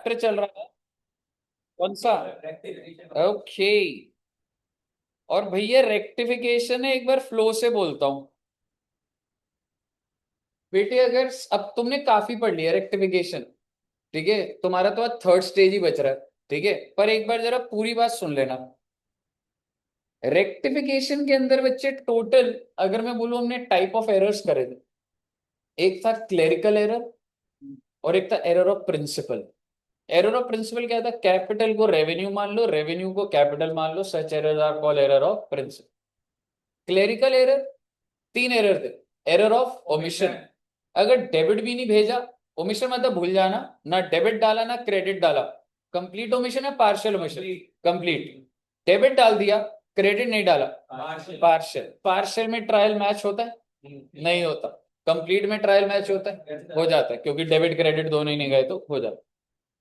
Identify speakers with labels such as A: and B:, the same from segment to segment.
A: Chapter चल रहा है? कौन सा? ओके। और भैया रेक्टिफिकेशन है, एक बार फ्लो से बोलता हूं बेटे। अगर अब तुमने काफी पढ़ लिया रेक्टिफिकेशन, ठीक है, तुम्हारा तो आज थर्ड स्टेज ही बच रहा है, ठीक है, पर एक बार जरा पूरी बात सुन लेना। रेक्टिफिकेशन के अंदर बच्चे टोटल, अगर मैं बोलूं, हमने टाइप ऑफ एरर्स करे थे। एक था क्लेरिकल एरर और एक था error of principle. Error of principle क्या था? कैपिटल को रेवेन्यू मान लो, रेवेन्यू को कैपिटल मान लो, such error are called error of principle. Clerical error, तीन एरर थे। एरर ऑफ ओमिशन, अगर डेबिट भी नहीं भेजा, ओमिशन मतलब भूल जाना, ना डेबिट डाला ना क्रेडिट डाला, कंप्लीट ओमिशन है पार्शियल ओमिशन? कंप्लीट। डेबिट डाल दिया, क्रेडिट नहीं डाला, पार्शियल। पार्शियल में ट्रायल मैच होता है? नहीं होता। कंप्लीट में ट्रायल मैच होता है? हो जाता है, क्योंकि डेबिट क्रेडिट दोनों ही नहीं गए तो हो जाता।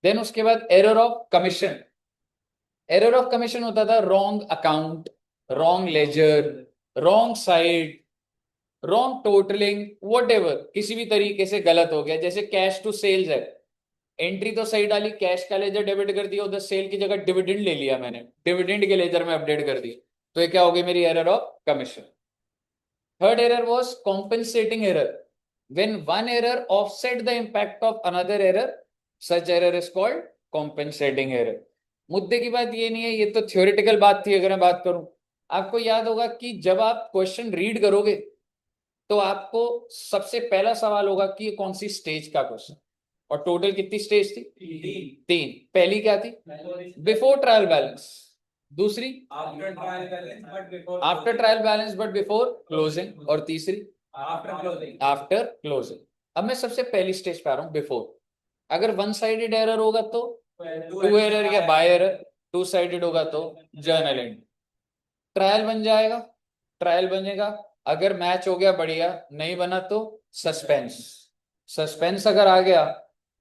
A: देन उसके बाद error of commission. Error of commission होता था wrong account, wrong ledger, wrong side, wrong totaling, whatever, किसी भी तरीके से गलत हो गया। जैसे कैश टू सेल्स है, एंट्री तो सही डाली, कैश का लेजर डेबिट कर दिया, उधर सेल की जगह डिविडेंड ले लिया मैंने, डिविडेंड के लेजर में अपडेट कर दिया, तो ये क्या हो गई? मेरी error of commission. Third error was compensating error, when one error offset the impact of another error, such error is called compensating error। मुद्दे की बात ये नहीं है, ये तो थ्योरेटिकल बात थी। अगर मैं बात करूं, आपको याद होगा कि जब आप क्वेश्चन रीड करोगे तो आपको सबसे पहला सवाल होगा कि ये कौन सी स्टेज का क्वेश्चन। और टोटल कितनी स्टेज थी? तीन। पहली क्या थी? Before trial balance. दूसरी after trial balance but before closing. और तीसरी आफ्टर क्लोजिंग। अब मैं सबसे पहली स्टेज पे आ रहा हूं, बिफोर। अगर वन साइडेड एरर होगा तो टू एरर या बाय एरर, टू साइडेड होगा तो जर्नल एंड। ट्रायल बन जाएगा, ट्रायल बनेगा, अगर मैच हो गया बढ़िया, नहीं बना तो सस्पेंस। सस्पेंस अगर आ गया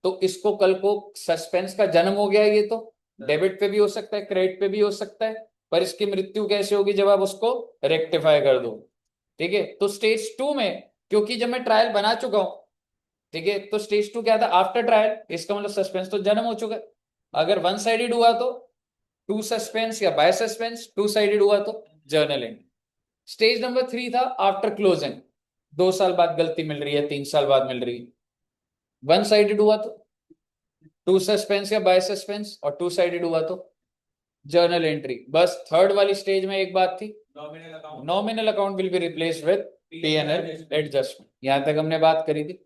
A: तो इसको कल को सस्पेंस का जन्म हो गया। ये तो डेबिट पे भी हो सकता है, क्रेडिट पे भी हो सकता है, पर इसकी मृत्यु कैसे होगी? जब आप उसको रेक्टिफाई कर दो। ठीक है, तो स्टेज टू में, क्योंकि जब मैं ट्रायल बना चुका हूं, ठीक है, तो स्टेज टू क्या था? आफ्टर ट्रायल, इसका मतलब सस्पेंस तो जन्म हो चुका है। अगर वन साइडेड हुआ तो टू सस्पेंस या बाय सस्पेंस, टू साइडेड हुआ तो journal and. Stage number three था आफ्टर क्लोजिंग, 2 साल बाद गलती मिल रही है, 3 साल बाद मिल रही है। वन साइडेड हुआ तो टू सस्पेंस या बाय सस्पेंस, और टू साइडेड हुआ तो जर्नल एंट्री। बस थर्ड वाली स्टेज में एक बात थी, nominal account will be replaced with PNL adjustment. यहां तक हमने बात करी थी।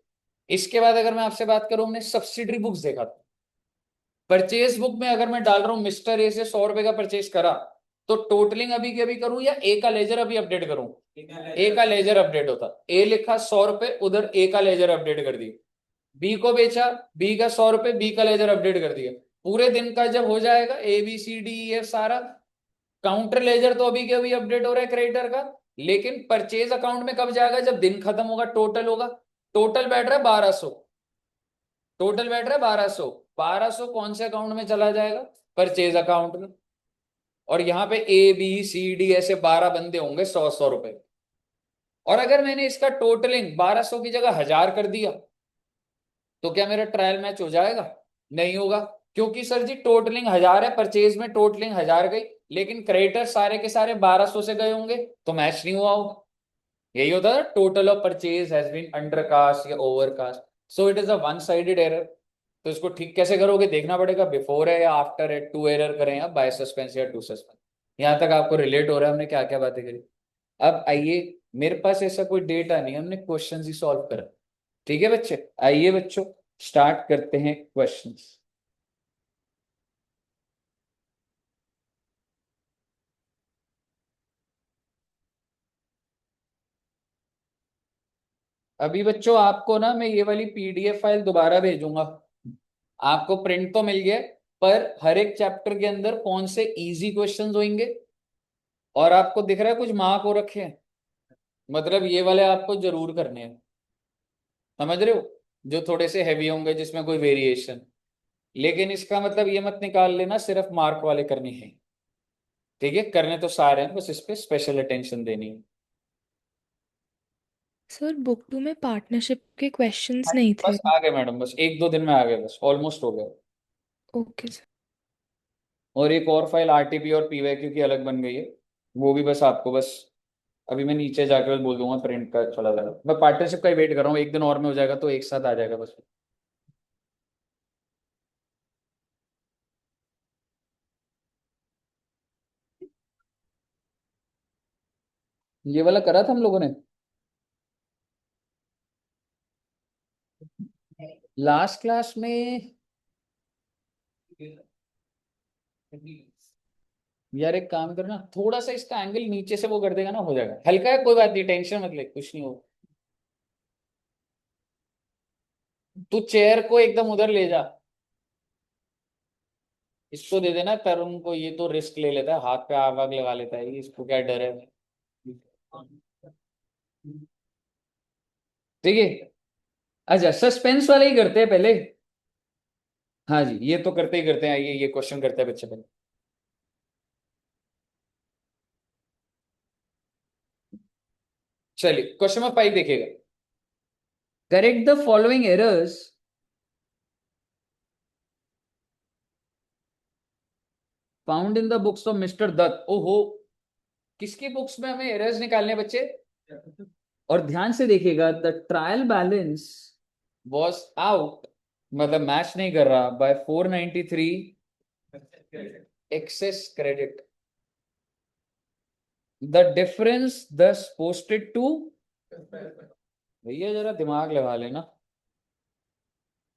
A: इसके बाद अगर मैं आपसे बात करूं, हमने सब्सिडरी बुक्स देखा था। परचेज बुक में अगर मैं डाल रहा हूं मिस्टर ए से 100 रुपए का परचेज करा, तो टोटलिंग अभी के अभी करूं या ए का लेजर अभी अपडेट करूं? ए का लेजर अपडेट होता। ए लिखा 100 रुपए, उधर ए का लेजर अपडेट कर दिया। बी को बेचा, बी का 100 रुपए, बी का लेजर अपडेट कर दिया। पूरे दिन का जब हो जाएगा A B C D E F सारा, काउंटर लेजर तो अभी के अभी अपडेट हो रहा है क्रेडिटर का, लेकिन परचेज अकाउंट में कब जाएगा? जब दिन खत्म होगा, टोटल होगा। टोटल बैठ रहा है 1200, टोटल बैठ रहा है 1200। 1200 कौन से अकाउंट में चला जाएगा? परचेज अकाउंट में। और यहाँ पे ए बी सी डी ऐसे 12 बंदे होंगे, 100 100 रुपए। और अगर मैंने इसका टोटलिंग 1200 की जगह 1000 कर दिया, तो क्या मेरा ट्रायल मैच हो जाएगा? नहीं होगा, क्योंकि सर जी टोटलिंग 1000 है, परचेज में टोटलिंग 1000 गई, लेकिन क्रेडिटर सारे के सारे 1200 से गए होंगे, तो मैच नहीं हुआ होगा। यही होता है, total of purchase has been undercast या overcast, so it is a one sided error. तो इसको ठीक कैसे करोगे? देखना पड़ेगा बिफोर है या आफ्टर है, टू एरर करें या बाय सस्पेंस या टू सस्पेंस। यहां तक आपको रिलेट हो रहा है हमने क्या क्या बातें करी? अब आइए, मेरे पास ऐसा कोई डेटा नहीं, हमने क्वेश्चंस ही सॉल्व करा। ठीक है बच्चे, आइए बच्चों, स्टार्ट करते हैं क्वेश्चंस। अभी बच्चों आपको ना मैं ये वाली पीडीएफ फाइल दोबारा भेजूंगा। आपको प्रिंट तो मिल गया, पर हर एक चैप्टर के अंदर कौन से इजी क्वेश्चंस होंगे, और आपको दिख रहा है कुछ मार्क हो रखे हैं, मतलब ये वाले आपको जरूर करने हैं। समझ रहे हो? जो थोड़े से हैवी होंगे, जिसमें कोई वेरिएशन। लेकिन इसका मतलब ये मत निकाल लेना सिर्फ मार्क वाले करने हैं। ठीक है, करने तो सारे हैं, बस इस पे स्पेशल अटेंशन देनी है।
B: सर बुक टू में पार्टनरशिप के क्वेश्चंस
A: हाँ,
B: नहीं थे।
A: बस आ गए मैडम, बस 1 2 दिन में आ गए, बस ऑलमोस्ट हो गया।
B: Okay sir.
A: और एक और फाइल आरटीपी और पीवाईक्यू की अलग बन गई है, वो भी बस आपको बस अभी मैं नीचे जाकर बस बोल दूंगा प्रिंट का चला जाएगा। मैं पार्टनरशिप का ही वेट कर रहा हूँ, एक दिन और में हो जाएगा तो एक साथ आ जाएगा बस। ये वाला करा था हम लोगों ने लास्ट क्लास में। यार एक काम करना, थोड़ा सा इसका एंगल नीचे से वो कर देगा ना, हो जाएगा, हल्का है, कोई बात नहीं, टेंशन मत ले, कुछ नहीं हो। तू चेयर को एकदम उधर ले जा, इसको दे देना तरुण को, ये तो रिस्क ले लेता है, हाथ पे आग वाग लगा लेता है, इसको क्या डर है। ठीक है। अच्छा सस्पेंस वाले ही करते हैं पहले। हाँ जी, ये तो करते ही करते हैं, आइए ये क्वेश्चन करते हैं बच्चे पहले। चलिए क्वेश्चन नंबर 5 देखिएगा। Correct the following errors found in the books of mister Dutt. ओहो, किसकी बुक्स में हमें एरर्स निकालने हैं बच्चे? और ध्यान से देखिएगा, the trial balance was out, मतलब मैच नहीं कर रहा, by 493 excess credit, the difference दस पोस्टेड टू। भैया जरा दिमाग लगा लेना,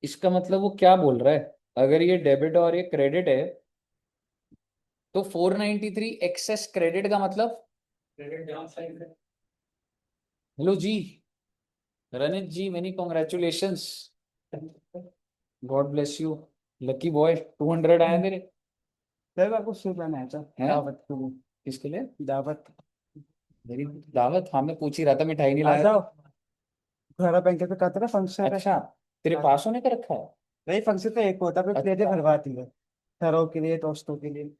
A: इसका मतलब वो क्या बोल रहा है? अगर ये डेबिट और ये क्रेडिट है तो 493 एक्सेस क्रेडिट का मतलब। हेलो जी, Ranit ji, many congratulations, God bless you, lucky boy, 200 आए मेरे।
C: सर आपको सूट लाना है सर,
A: हैं?
C: दावत के लिए।
A: किसके लिए?
C: दावत।
A: मेरी दावत? हाँ मैं पूछ ही रहा था, मिठाई नहीं
C: आ
A: लाया
C: जाओ,
A: था।
C: घर बैंक पे कहते ना फंक्शन है।
A: अच्छा, तेरे पास होने का रखा है?
C: नहीं, फंक्शन तो एक होता है, फिर प्लेटें
A: अच्छा,
C: भरवाती है सरों के लिए, दोस्तों के लिए।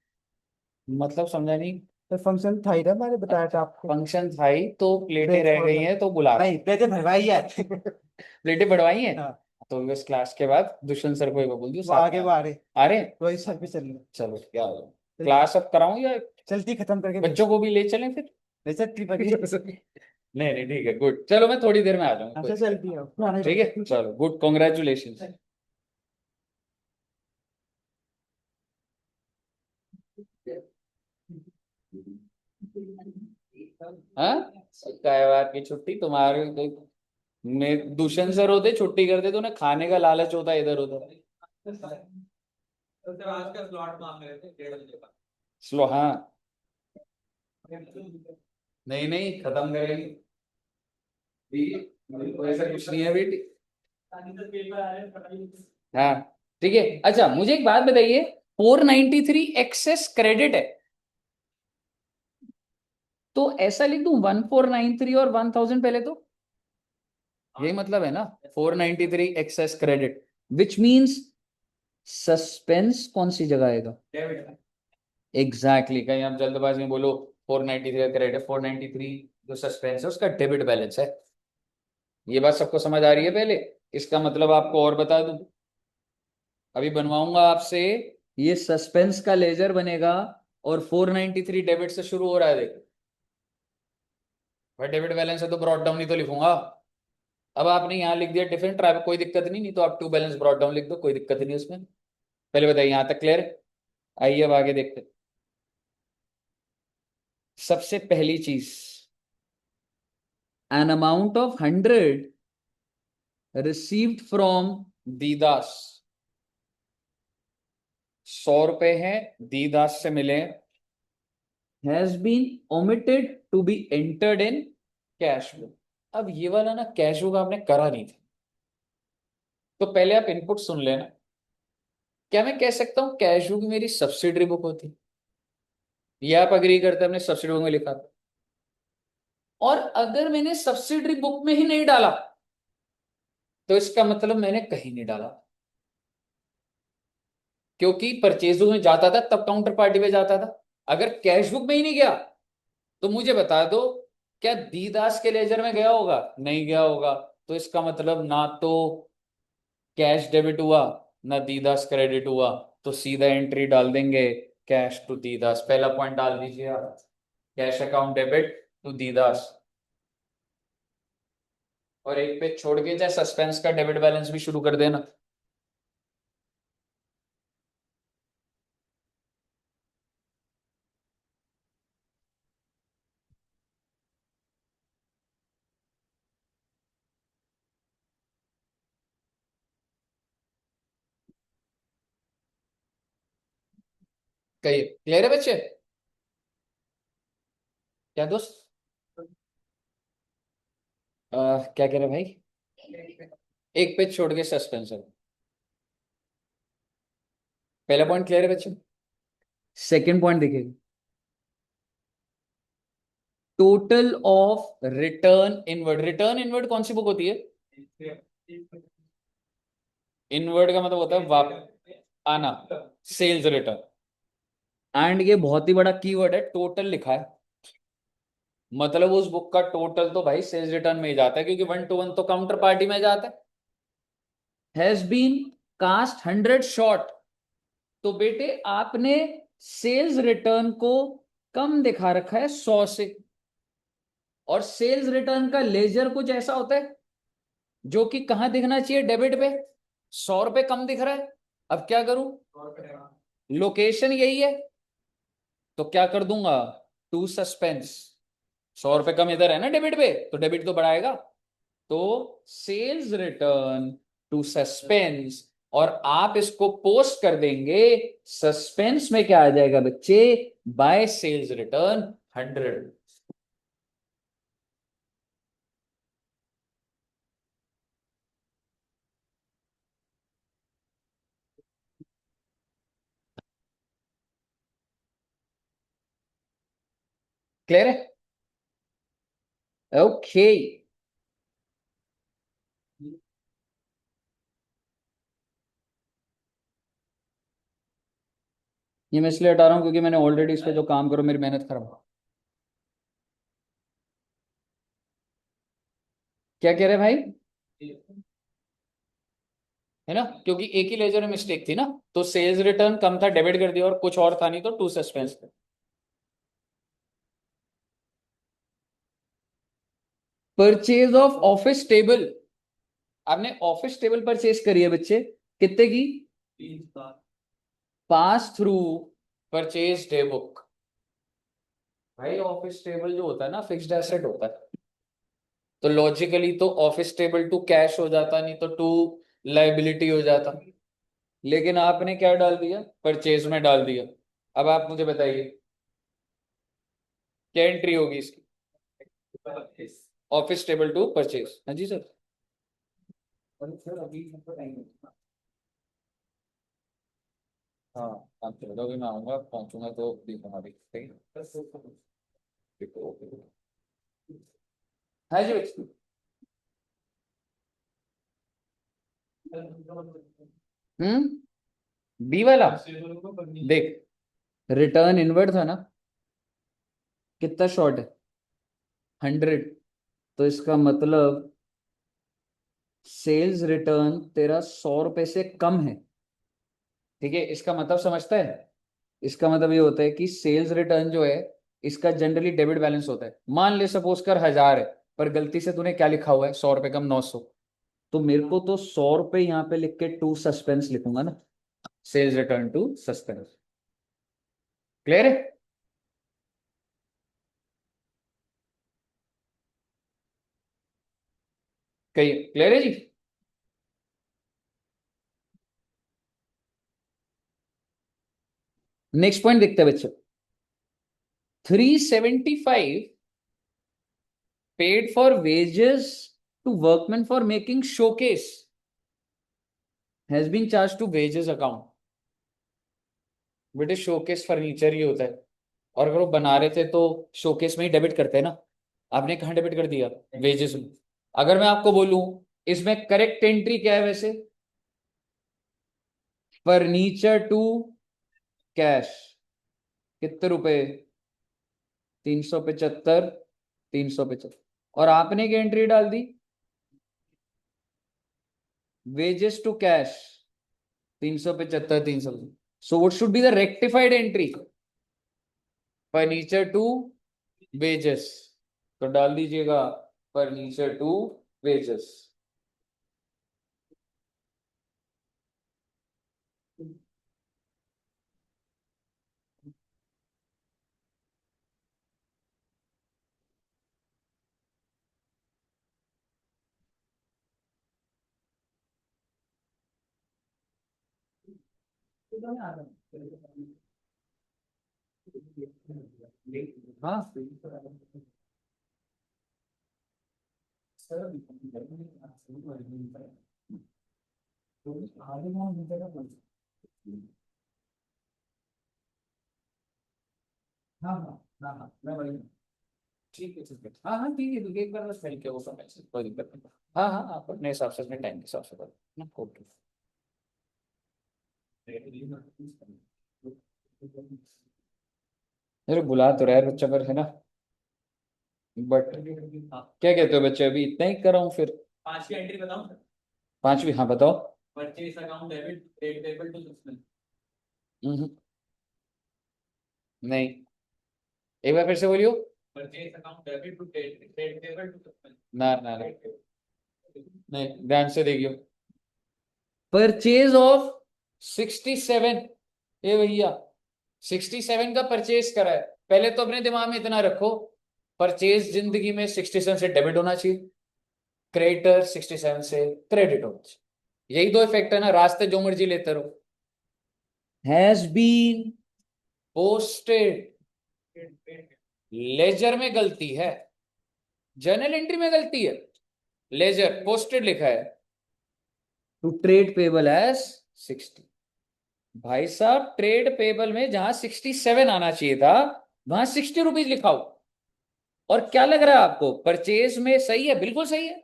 A: मतलब समझा नहीं।
C: तो फंक्शन था ही ना, मैंने बताया था आपको।
A: फंक्शन था ही तो प्लेटें
C: प्लेट
A: रह
C: फोड़
A: गई
C: दो।
A: हैं तो बुला रहा
C: नहीं, प्लेटें भरवाई है।
A: हूं। प्लेटें बढ़वाई हैं?
C: हाँ,
A: तो बस क्लास के बाद दुष्यंत सर को एक बार बोल दियो
C: वो
A: साथ
C: आगे
A: में
C: वो आ रहे,
A: आ रहे हैं।
C: वही सर पे चल रही।
A: चलो क्या हो, क्लास अब कराऊं या
C: चलती खत्म करके
A: बच्चों को भी ले चलें फिर?
C: चलती बनी।
A: नहीं नहीं ठीक है, गुड, चलो मैं थोड़ी देर में आ जाऊंगा,
C: अच्छा चलती है
A: ठीक है, चलो गुड, कॉन्ग्रेचुलेशन। हाँ, काय बात की छुट्टी तुम्हारे तो, मैं दूषण सर होते छुट्टी करते तो ना, खाने का लालच होता इधर उधर। स्लो हाँ, नहीं नहीं खत्म करेंगे, कोई ऐसा कुछ नहीं है बेटी। हाँ ठीक है। अच्छा मुझे एक बात बताइए, 493 एक्सेस क्रेडिट है, तो ऐसा लिख दूं 1493 और 1000 पहले तो, यही मतलब है ना, 493 excess credit, which means suspense कौन सी जगह आएगा? एग्जैक्टली, कहीं आप जल्दबाजी में बोलो 493 का क्रेडिट है, 493 जो सस्पेंस है उसका डेबिट बैलेंस है। ये बात सबको समझ आ रही है पहले? इसका मतलब आपको और बता दूं, अभी बनवाऊंगा आपसे, ये सस्पेंस का लेजर बनेगा और 493 डेबिट से शुरू हो रहा है, देखो भाई, डेबिट बैलेंस है तो ब्रॉड डाउन ही तो लिखूंगा। अब आपने यहाँ लिख दिया डिफरेंट ट्राइब, कोई दिक्कत नहीं, नहीं तो आप टू बैलेंस ब्रॉड डाउन लिख दो, कोई दिक्कत नहीं उसमें। पहले बताइए यहाँ तक क्लियर? आइए अब आगे देखते हैं। सबसे पहली चीज, an amount of 100 received from दीदास, 100 रुपए हैं, दीदास से मिले, has been omitted to be entered in cash book. अब ये वाला ना कैश बुक आपने करा नहीं था, तो पहले आप इनपुट सुन लेना। क्या मैं कह सकता हूं कैश बुक मेरी सब्सिडरी बुक होती? ये आप अग्री करते हमने सब्सिडरी बुक में लिखा था? और अगर मैंने सब्सिडरी बुक में ही नहीं डाला तो इसका मतलब मैंने कहीं नहीं डाला, क्योंकि परचेज बुक में जाता था तब काउंटर पार्टी पे जाता था। अगर कैश बुक में ही नहीं गया तो मुझे बता दो, क्या दीदास के लेजर में गया होगा? नहीं गया होगा, तो इसका मतलब ना तो कैश डेबिट हुआ ना दीदास क्रेडिट हुआ, तो सीधा एंट्री डाल देंगे कैश टू दीदास। पहला पॉइंट डाल दीजिए आप, कैश अकाउंट डेबिट टू दीदास। और एक पेज छोड़ के चाहे सस्पेंस का डेबिट बैलेंस भी शुरू कर देना। कहिए, क्लियर है बच्चे? क्या दोस्त? क्या कह रहे भाई? एक पेज छोड़ के सस्पेंस है। पहला पॉइंट क्लियर है बच्चे? सेकंड पॉइंट देखिए, total of return inward. Return inward कौन सी बुक होती है? इनवर्ड का मतलब होता है वापस आना, सेल्स रिटर्न। एंड ये बहुत ही बड़ा कीवर्ड है, टोटल लिखा है, मतलब उस बुक का टोटल तो भाई सेल्स रिटर्न में ही जाता है, क्योंकि 1 to 1 तो काउंटर पार्टी में जाता है। हैज बीन कास्ट 100 शॉर्ट, तो बेटे आपने सेल्स रिटर्न को कम दिखा रखा है 100 से। और सेल्स रिटर्न का लेजर कुछ ऐसा होता है जो कि कहां दिखना चाहिए? डेबिट पे। 100 रुपए कम दिख रहा है, अब क्या करूं? लोकेशन यही है, तो क्या कर दूंगा? To suspense. 100 रुपए कम इधर है ना डेबिट पे, तो डेबिट तो बढ़ाएगा। तो सेल्स रिटर्न टू सस्पेंस, और आप इसको पोस्ट कर देंगे सस्पेंस में। क्या आ जाएगा बच्चे? By sales return 100। क्लियर है? ओके। ये मैं इसलिए हटा रहा हूं क्योंकि मैंने ऑलरेडी इस पे जो काम करो मेरी मेहनत खराब। क्या कह रहे भाई? है ना, क्योंकि एक ही लेजर में मिस्टेक थी ना, तो सेल्स रिटर्न कम था, डेबिट कर दिया, और कुछ और था नहीं, तो to suspense. Purchase of office table. आपने ऑफिस टेबल परचेज करी है बच्चे, कितने की? Pass through purchase day book. भाई ऑफिस टेबल जो होता है ना, फिक्स्ड एसेट होता है, तो लॉजिकली तो ऑफिस टेबल टू कैश हो जाता, नहीं तो टू लाइबिलिटी हो जाता। लेकिन आपने क्या डाल दिया? परचेज में डाल दिया। अब आप मुझे बताइए क्या एंट्री होगी इसकी? Office table to purchase. हाँ जी सर। हाँ, आप चलो, अभी मैं आऊंगा, पहुंचूंगा तो दी हमारी, ठीक है? ठीक है, ओके। हाँ जी बच्चे। बी वाला देख, रिटर्न इनवर्ड था ना, कितना शॉर्ट है? 100। तो इसका मतलब सेल्स रिटर्न तेरा 100 रुपए से कम है। ठीक है, इसका मतलब समझता है? इसका मतलब ये होता है कि सेल्स रिटर्न जो है, इसका जनरली डेबिट बैलेंस होता है। मान ले सपोज कर 1000 है, पर गलती से तूने क्या लिखा हुआ है? 100 रुपए कम 900। तो मेरे को तो 100 रुपए यहाँ पे लिख के टू सस्पेंस लिखूंगा ना, sales return to suspense. Clear है? कही क्लियर है जी? नेक्स्ट पॉइंट देखते हैं बच्चों। 375 paid for wages to workman for making showcase has been charge to wages account. बेटे शोकेस फर्नीचर ही होता है, और अगर वो बना रहे थे तो शोकेस में ही डेबिट करते हैं ना। आपने कहाँ डेबिट कर दिया? वेजेस में। अगर मैं आपको बोलूं इसमें करेक्ट एंट्री क्या है वैसे? Furniture to cash. कितने रुपए? 375। 375। और आपने क्या एंट्री डाल दी? Wages to cash 375, 300। So what should be the rectified entry? Furniture to wages. तो डाल दीजिएगा furniture to wages. हाँ हाँ हाँ हाँ मैं वही ठीक है ठीक है हाँ हाँ ठीक है ठीक है एक बार बस मिल के वो समय से कोई दिक्कत नहीं हाँ हाँ आप अपने हिसाब से अपने टाइम के हिसाब से करो ना ओके अरे बुला तो रहा है बच्चा पर है ना बट क्या कहते हो बच्चे अभी इतना ही कर रहा हूँ फिर
B: पांचवी एंट्री बताऊं सर?
A: पांचवी हाँ बताओ
B: purchase account debit trade payable to suspense.
A: Hmm, नहीं एक बार फिर से बोलियो
B: purchase account debit to trade trade payable to suspense.
A: ना ना ना नहीं ध्यान से देखियो परचेज ऑफ 67 ये भैया 67 का परचेज करा है पहले तो अपने दिमाग में इतना रखो परचेज जिंदगी में 67 से डेबिट होना चाहिए क्रेडिटर 67 से क्रेडिट होना चाहिए यही दो इफेक्ट है ना रास्ते जो मर्जी लेते रहो हैज बीन पोस्टेड लेजर में गलती है जर्नल एंट्री में गलती है लेजर पोस्टेड लिखा है टू ट्रेड पेबल एज 60 भाई साहब ट्रेड पेबल में जहां 67 आना चाहिए था वहां 60 रुपीज लिखा हो और क्या लग रहा है आपको परचेज में सही है बिल्कुल सही है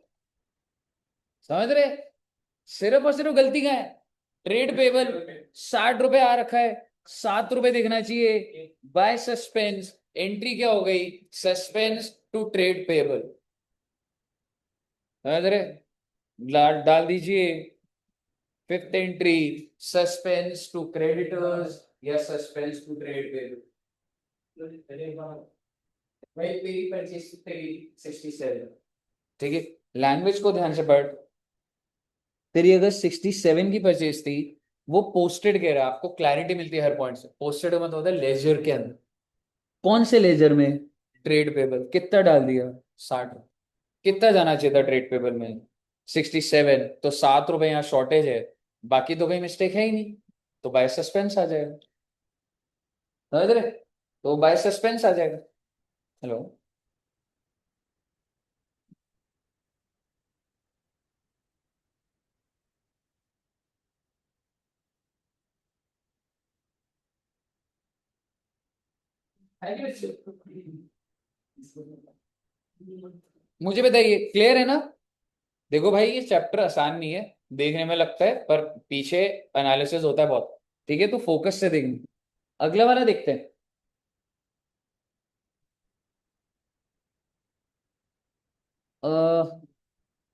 A: समझ रहे सिर्फ और सिर्फ गलती क्या है ट्रेड पेबल 60 रुपए आ रखा है 7 रुपए दिखना चाहिए बाय सस्पेंस एंट्री क्या हो गई सस्पेंस टू ट्रेड पेबल समझ रहे डाल दीजिए fifth entry suspense to creditors या सस्पेंस टू ट्रेड पेबल मेरी परचेज तेरी 67 ठीक है लैंग्वेज को ध्यान से पढ़ तेरी अगर 67 की परचेज थी वो पोस्टेड कह रहा है आपको क्लैरिटी मिलती है हर पॉइंट से पोस्टेड मतलब होता है लेजर के अंदर कौन से लेजर में ट्रेड पेबल कितना डाल दिया 60 कितना जाना चाहिए था ट्रेड पेबल में 67 तो 7 रुपए यहाँ शॉर्टेज है बाकी तो कहीं मिस्टेक है ही नहीं तो बाय सस्पेंस आ जाएगा समझ रहे तो बाय सस्पेंस आ जाएगा हेलो मुझे बताइए क्लियर है ना देखो भाई ये चैप्टर आसान नहीं है देखने में लगता है पर पीछे एनालिसिस होता है बहुत ठीक है तो फोकस से देखना अगला वाला देखते हैं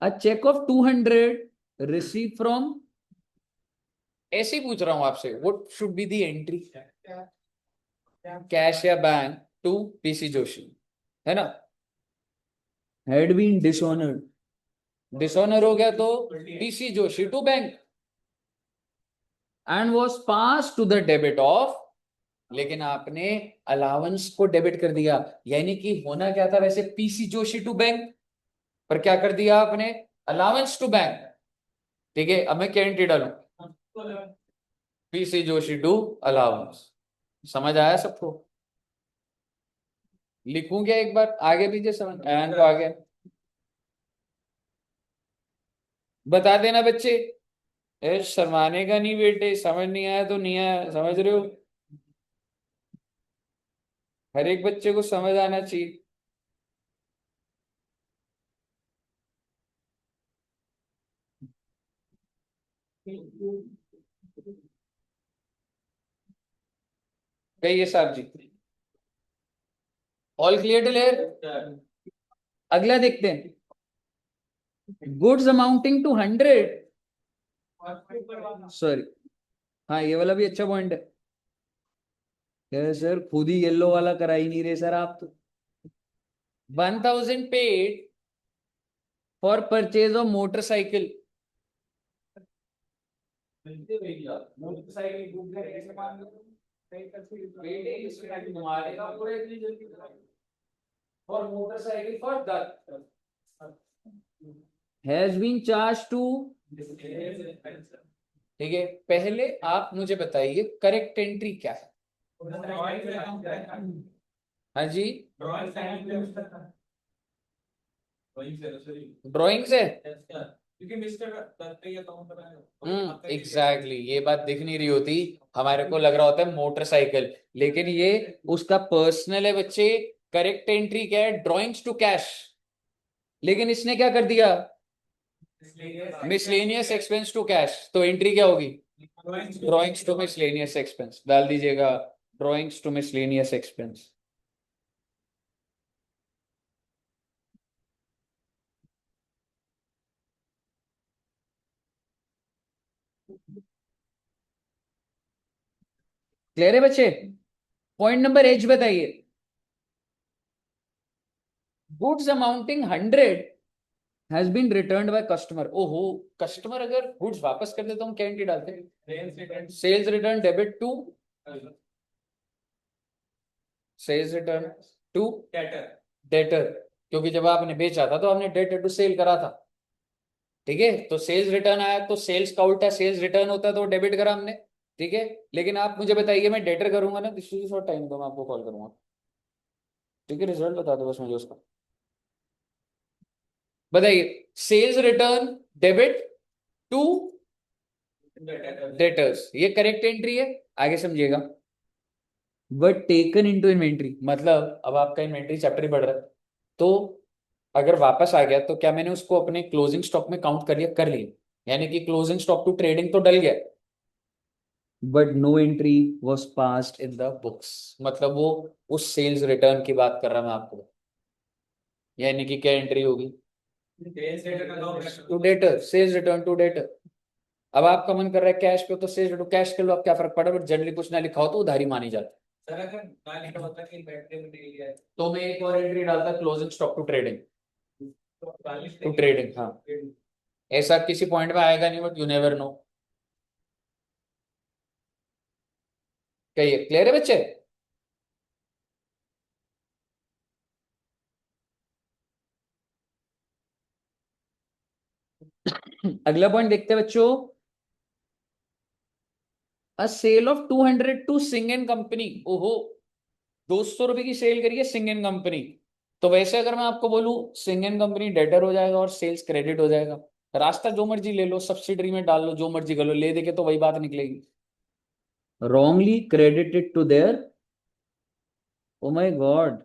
A: a cheque of 200 receive from ऐसे ही पूछ रहा हूं आपसे what should be the entry cash या बैंक टू पीसी जोशी है ना हैड बीन डिसऑनर्ड डिसऑनर हो गया तो PC Joshi to bank and was pass to the debit of लेकिन आपने अलाउंस को डेबिट कर दिया यानी कि होना क्या था वैसे पीसी जोशी टू बैंक पर क्या कर दिया आपने अलाउंस टू बैंक ठीक है अब मैं क्या एंट्री डालूं पीसी जोशी टू अलाउंस समझ आया सबको लिखूं क्या एक बार आगे पीछे समझ एन तो आगे बता देना बच्चे शर्माने का नहीं बेटे समझ नहीं आया तो नहीं आया समझ रहे हो हर एक बच्चे को समझ आना चाहिए कहिए साहब जी ऑल क्लियर क्लियर अगला देखते हैं गुड्स अमाउंटिंग टू 100 सॉरी हाँ ये वाला भी अच्छा पॉइंट है कह रहे सर खुद ही येलो वाला करा ही नहीं रहे सर आप तो। 1000 paid for purchase of motorcycle. Motorcycle for motorcycle for that has been charge to. ठीक है, पहले आप मुझे बताइए करेक्ट एंट्री क्या है। हाँ जी, ड्राइंग से। एग्जैक्टली, ये बात दिख नहीं रही होती, हमारे को लग रहा होता है मोटरसाइकिल, लेकिन ये उसका पर्सनल है बच्चे। करेक्ट एंट्री क्या है, ड्राइंग्स टू कैश। लेकिन इसने क्या कर दिया, मिसलेनियस एक्सपेंस टू कैश, तो एंट्री क्या होगी, ड्राइंग्स टू मिसलेनियस एक्सपेंस। डाल दीजिएगा drawings to miscellaneous expense. Clear है बच्चे। पॉइंट नंबर एच बताइए। Goods amounting 100 has been returned by customer. ओहो, कस्टमर अगर गुड्स वापस कर दे तो हम क्या एंट्री डालते हैं, sales return debit to, sales return to debtor, क्योंकि जब आपने बेचा था तो आपने डेटर टू सेल करा था। ठीक है, तो सेल्स रिटर्न आया तो सेल्स का उल्टा सेल्स रिटर्न होता है, तो डेबिट करा हमने। ठीक है, लेकिन आप मुझे बताइए मैं डेटर करूंगा ना, दिस इज शॉर्ट टाइम, तो मैं आपको कॉल करूंगा। ठीक है, रिजल्ट बता दो बस मुझे उसका। बताइए, sales return debit to debtors, ये करेक्ट एंट्री है, आगे समझिएगा। बट टेकन इनटू इन्वेंट्री, मतलब अब आपका इन्वेंट्री चैप्टर ही बढ़ रहा है, तो अगर वापस आ गया तो क्या मैंने उसको अपने क्लोजिंग स्टॉक में काउंट कर लिया, कर लिया, यानी कि क्लोजिंग स्टॉक टू ट्रेडिंग तो डल गया। But no entry was passed in the books, मतलब वो उस सेल्स रिटर्न की बात कर रहा मैं आपको, यानी कि क्या एंट्री होगी, to debtor, sales return to debtor. अब आपका मन कर रहा है कैश पे, तो सेल्स रिटर्न कैश कर लो, अब क्या फर्क पड़ा, बट जनरली कुछ ना लिखा हो तो उधारी मानी जाती है। तो मैं एक और एंट्री डालता closing stock to trading, to trading, हाँ। ऐसा किसी पॉइंट में आएगा नहीं, बट यू नेवर नो। कहिए, क्लियर है बच्चे। अगला पॉइंट देखते हैं बच्चों। A sale of 200 to Singh and company. ओहो, 200 रुपए की सेल करिए सिंग एंड कंपनी। तो वैसे अगर मैं आपको बोलूं सिंग एंड कंपनी डेटर हो जाएगा और सेल्स क्रेडिट हो जाएगा, रास्ता जो मर्जी ले लो, सब्सिडरी में डाल लो, जो मर्जी कर लो, ले दे के तो वही बात निकलेगी। Wrongly credited to there, oh my god,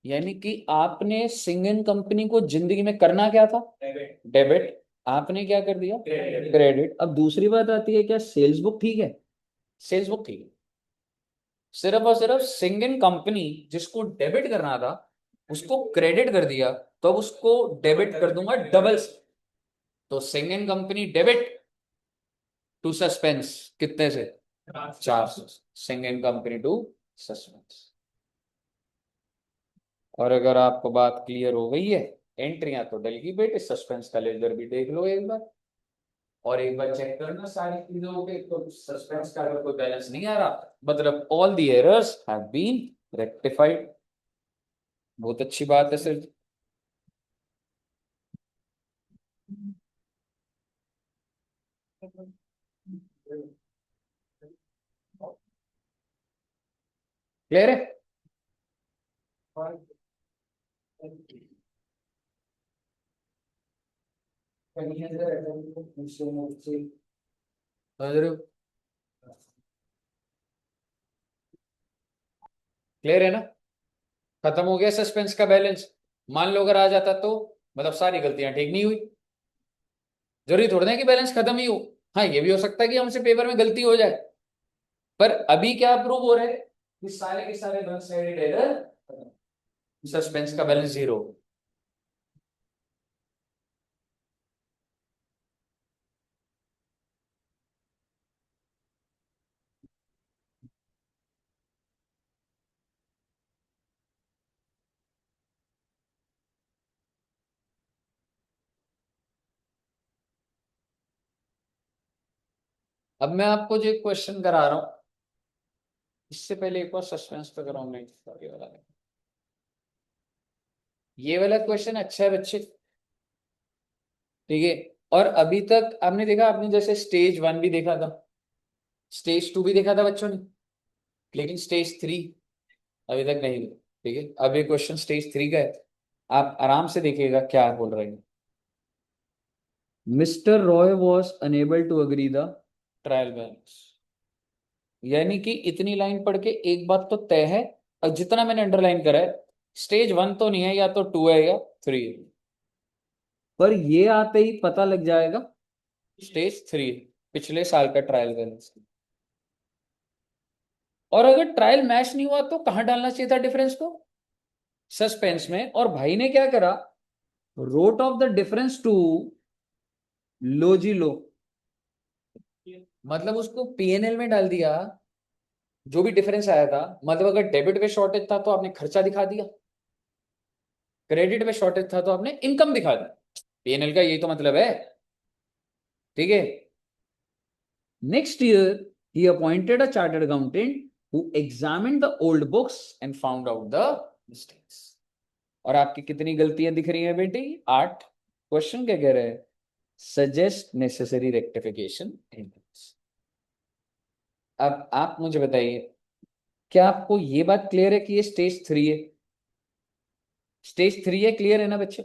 A: यानी कि आपने सिंग एंड कंपनी को जिंदगी में करना क्या था, डेबिट, आपने क्या कर दिया, क्रेडिट। अब दूसरी बात आती है, क्या सेल्स बुक ठीक है, सेल्स बुक ठीक है, सिर्फ और सिर्फ सिंग एंड कंपनी जिसको डेबिट करना था उसको क्रेडिट कर दिया, तो अब उसको डेबिट कर दूंगा डबल। तो Singh and company debit to suspense, कितने से, 400, Singh and company to suspense. और अगर आपको बात क्लियर हो गई है, एंट्रियां तो डल गई बेटे, सस्पेंस का लेजर भी देख लो एक बार, और एक बार चेक करना सारी चीजों के, तो सस्पेंस का अगर कोई बैलेंस नहीं आ रहा, मतलब all the errors have been rectified. बहुत अच्छी बात है सर। क्लियर है। क्लियर है ना, खत्म हो गया सस्पेंस का बैलेंस। मान लो अगर आ जाता तो मतलब सारी गलतियां ठीक नहीं हुई, जरूरी थोड़ा ना कि बैलेंस खत्म ही हो। हाँ, ये भी हो सकता है कि हमसे पेपर में गलती हो जाए, पर अभी क्या प्रूव हो रहा है कि सारे के सारे वन साइडेड एरर, सस्पेंस का बैलेंस जीरो। अब मैं आपको जो क्वेश्चन करा रहा हूं, इससे पहले एक बार सस्पेंस पे कराऊं। नहीं, ये वाला क्वेश्चन अच्छा है बच्चे, ठीक है। और अभी तक आपने देखा, आपने जैसे स्टेज 1 भी देखा था, स्टेज 2 भी देखा था बच्चों ने, लेकिन स्टेज 3 अभी तक नहीं देखा, ठीक है। अब ये क्वेश्चन स्टेज 3 का है, आप आराम से देखिएगा क्या बोल रहे हैं। Mister Roy was unable to agree the trial balance. यानी कि इतनी लाइन पढ़ के एक बात तो तय है, और जितना मैंने अंडरलाइन करा है, स्टेज 1 तो नहीं है, या तो 2 है या 3 है, पर ये आते ही पता लग जाएगा स्टेज 3 पिछले साल का ट्रायल बैलेंस। और अगर ट्रायल मैच नहीं हुआ तो कहां डालना चाहिए था डिफरेंस को? सस्पेंस में। और भाई ने क्या करा, wrote off the difference to लो जी लो, मतलब उसको पीएनएल में डाल दिया जो भी डिफरेंस आया था। मतलब अगर डेबिट पे शॉर्टेज था तो आपने खर्चा दिखा दिया, क्रेडिट पे शॉर्टेज था तो आपने इनकम दिखा दी। पीएनएल का यही तो मतलब है, ठीक है। Next year he appointed a chartered accountant who examined the old books and found out the mistakes. और आपकी कितनी गलतियां दिख रही हैं बेटी? 8। क्वेश्चन क्या कह रहे हैं? Suggest necessary rectification. अब आप मुझे बताइए, क्या आपको ये बात क्लियर है कि ये स्टेज 3 है? स्टेज 3 है, क्लियर है ना बच्चे?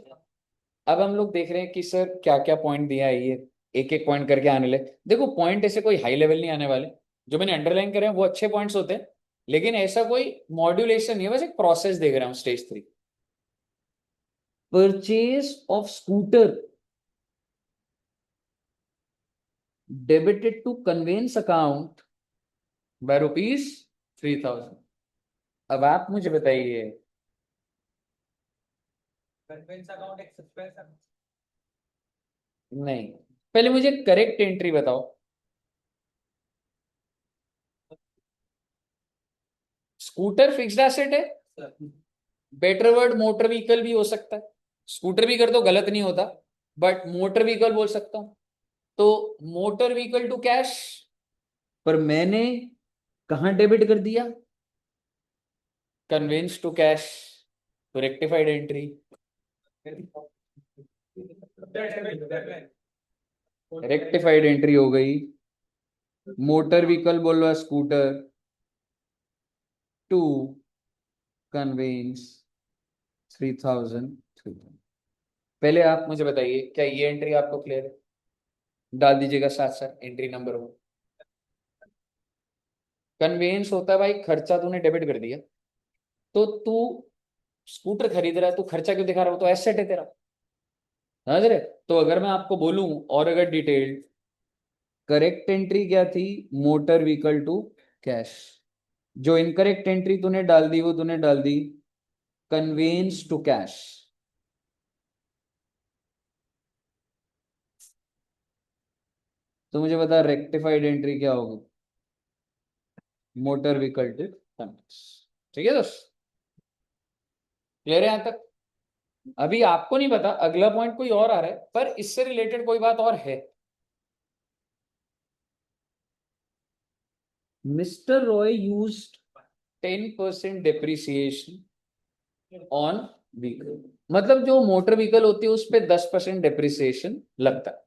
A: अब हम लोग देख रहे हैं कि सर क्या क्या पॉइंट दिया है, ये एक एक पॉइंट करके आने लगे। देखो पॉइंट ऐसे कोई हाई लेवल नहीं आने वाले, जो मैंने अंडरलाइन करे हैं वो अच्छे पॉइंट्स होते हैं, लेकिन ऐसा कोई मॉड्यूलेशन नहीं है, बस एक प्रोसेस देख रहा हूं। Stage 3, purchase of scooter debited to conveyance account by ₹3000। अब आप मुझे बताइए,
B: कन्वेंस अकाउंट एक सस्पेंस।
A: नहीं, पहले मुझे करेक्ट एंट्री बताओ। स्कूटर फिक्स्ड एसेट है, बेटर वर्ड मोटर व्हीकल भी हो सकता है। स्कूटर भी कर दो गलत नहीं होता, बट मोटर व्हीकल बोल सकता हूं। तो मोटर व्हीकल टू कैश, पर मैंने कहां डेबिट कर दिया? कन्वेंस टू कैश, तो रेक्टिफाइड एंट्री। रेक्टिफाइड एंट्री हो गई। मोटर व्हीकल बोल रहा, स्कूटर टू कन्वेंस 3000। पहले आप मुझे बताइए, क्या ये एंट्री आपको क्लियर है? डाल दीजिएगा साथ साथ एंट्री नंबर 1। कन्वेंस होता है भाई, खर्चा तूने डेबिट कर दिया, तो तू स्कूटर खरीद रहा है, तू खर्चा क्यों दिखा रहा हो? तो एसेट है तेरा, समझ रहे? तो अगर मैं आपको बोलूं और अगर डिटेल्ड, करेक्ट एंट्री क्या थी? Motor vehicle to cash. जो इनकरेक्ट एंट्री तूने डाल दी वो तूने डाल दी कन्वेंस टू कैश। तो मुझे बता रेक्टिफाइड एंट्री क्या होगी? Motor vehicle to conveyance. ठीक है दोस्त, क्लियर है यहां तक? अभी आपको नहीं पता अगला पॉइंट कोई और आ रहा है, पर इससे रिलेटेड कोई बात और है। Mister Roy used 10% depreciation on vehicle, मतलब जो मोटर व्हीकल होती है उस पर 10% डेप्रिसिएशन लगता है।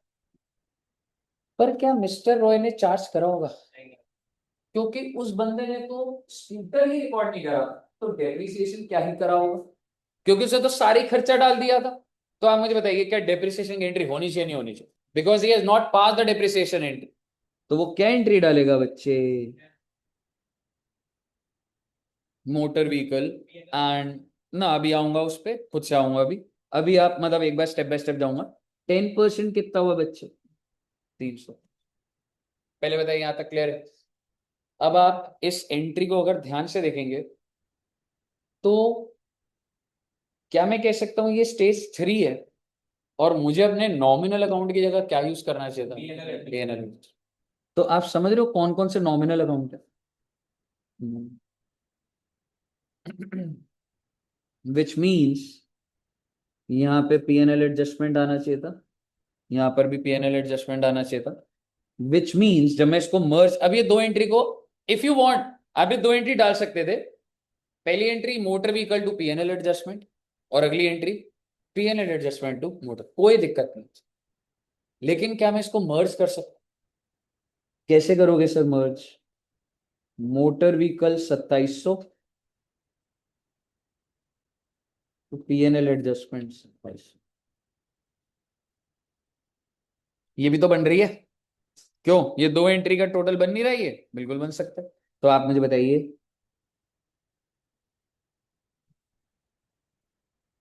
A: पर क्या मिस्टर रॉय ने चार्ज करा होगा? क्योंकि उस बंदे ने तो स्कूटर ही रिकॉर्ड नहीं करा, तो डेप्रिसिएशन क्या ही करा होगा, क्योंकि उसे तो सारी खर्चा डाल दिया था। तो आप मुझे बताइए, क्या डेप्रिसिएशन की एंट्री होनी चाहिए नहीं होनी चाहिए? Because he has not pass the depreciation entry, तो वो क्या एंट्री डालेगा बच्चे? मोटर व्हीकल एंड, ना अभी आऊंगा उस पर, खुद से आऊंगा अभी। अभी आप मतलब एक बार स्टेप बाय स्टेप जाऊंगा। 10% कितना हुआ बच्चे? 300। पहले बताइए यहां तक क्लियर है? अब आप इस एंट्री को अगर ध्यान से देखेंगे तो क्या मैं कह सकता हूं ये स्टेज 3 है, और मुझे अपने नॉमिनल अकाउंट की जगह क्या यूज करना चाहिए था? पीएनएल। तो आप समझ रहे हो कौन कौन से नॉमिनल अकाउंट है? विच मीन्स यहाँ पे पीएनएल एडजस्टमेंट आना चाहिए था, यहाँ पर भी पीएनएल एडजस्टमेंट आना चाहिए था, विच मीन्स जब मैं इसको मर्ज, अब ये दो एंट्री को इफ यू वांट आप ये दो एंट्री डाल सकते थे। पहली entry motor vehicle to PNL adjustment और अगली entry PNL adjustment to motor, कोई दिक्कत नहीं। लेकिन क्या मैं इसको मर्ज कर सकता? कैसे करोगे सर मर्ज? मोटर व्हीकल 2700 तो पीएनएल एडजस्टमेंट 2700, ये भी तो बन रही है। क्यों ये दो एंट्री का टोटल बन नहीं रहा है? ये बिल्कुल बन सकता है। तो आप मुझे बताइए,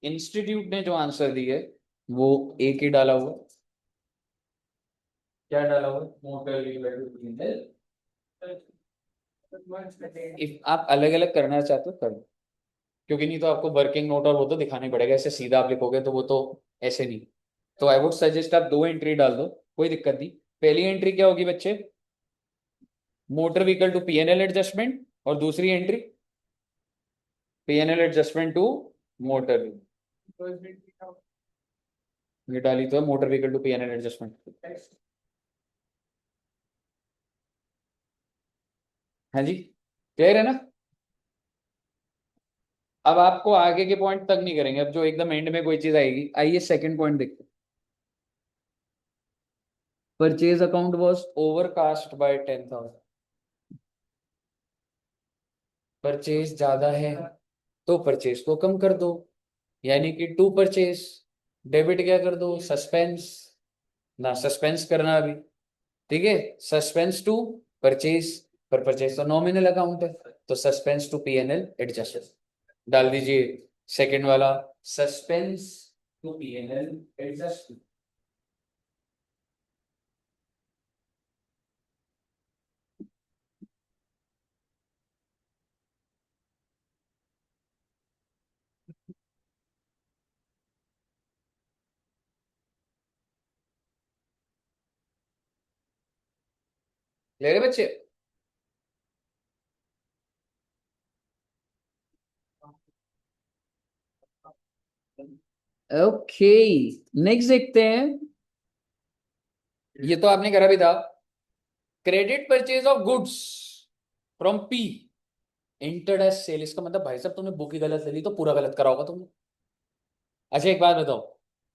A: इंस्टीट्यूट ने जो आंसर दी है वो एक ही डाला हुआ। क्या डाला हुआ? Motor vehicle. इफ आप अलग अलग करना चाहते हो कर लो, क्योंकि नहीं तो आपको वर्किंग नोट और वो तो दिखाना ही पड़ेगा। ऐसे सीधा आप लिखोगे तो वो तो ऐसे नहीं। तो आई वुड सजेस्ट आप दो एंट्री डाल दो, कोई दिक्कत नहीं। पहली एंट्री क्या होगी बच्चे? Motor vehicle to PNL adjustment, और दूसरी entry PNL adjustment to motor. ये डाली तो है motor vehicle to PNL adjustment. हाँ जी, क्लियर है ना? अब आपको आगे के पॉइंट तक नहीं करेंगे, अब जो एकदम एंड में कोई चीज आएगी। आइए सेकंड पॉइंट देखते हैं। Purchase account was overcast bye 10,000। Purchase ज्यादा है तो परचेज को कम कर दो, यानी कि टू परचेज। डेबिट क्या कर दो? सस्पेंस। ना सस्पेंस करना अभी, ठीक है। सस्पेंस टू परचेज, पर परचेज तो नॉमिनल अकाउंट है, तो सस्पेंस टू पीएनएल एडजस्ट डाल दीजिए। सेकंड वाला सस्पेंस टू पीएनएल एडजस्ट। ले रहे बच्चे? ओके, नेक्स्ट देखते हैं। ये तो आपने करा भी था। Credit purchase of goods from P entered as sale. इसका मतलब भाई साहब तुमने बुक ही गलत ले ली तो पूरा गलत करा होगा तुमने। अच्छा एक बात बताओ,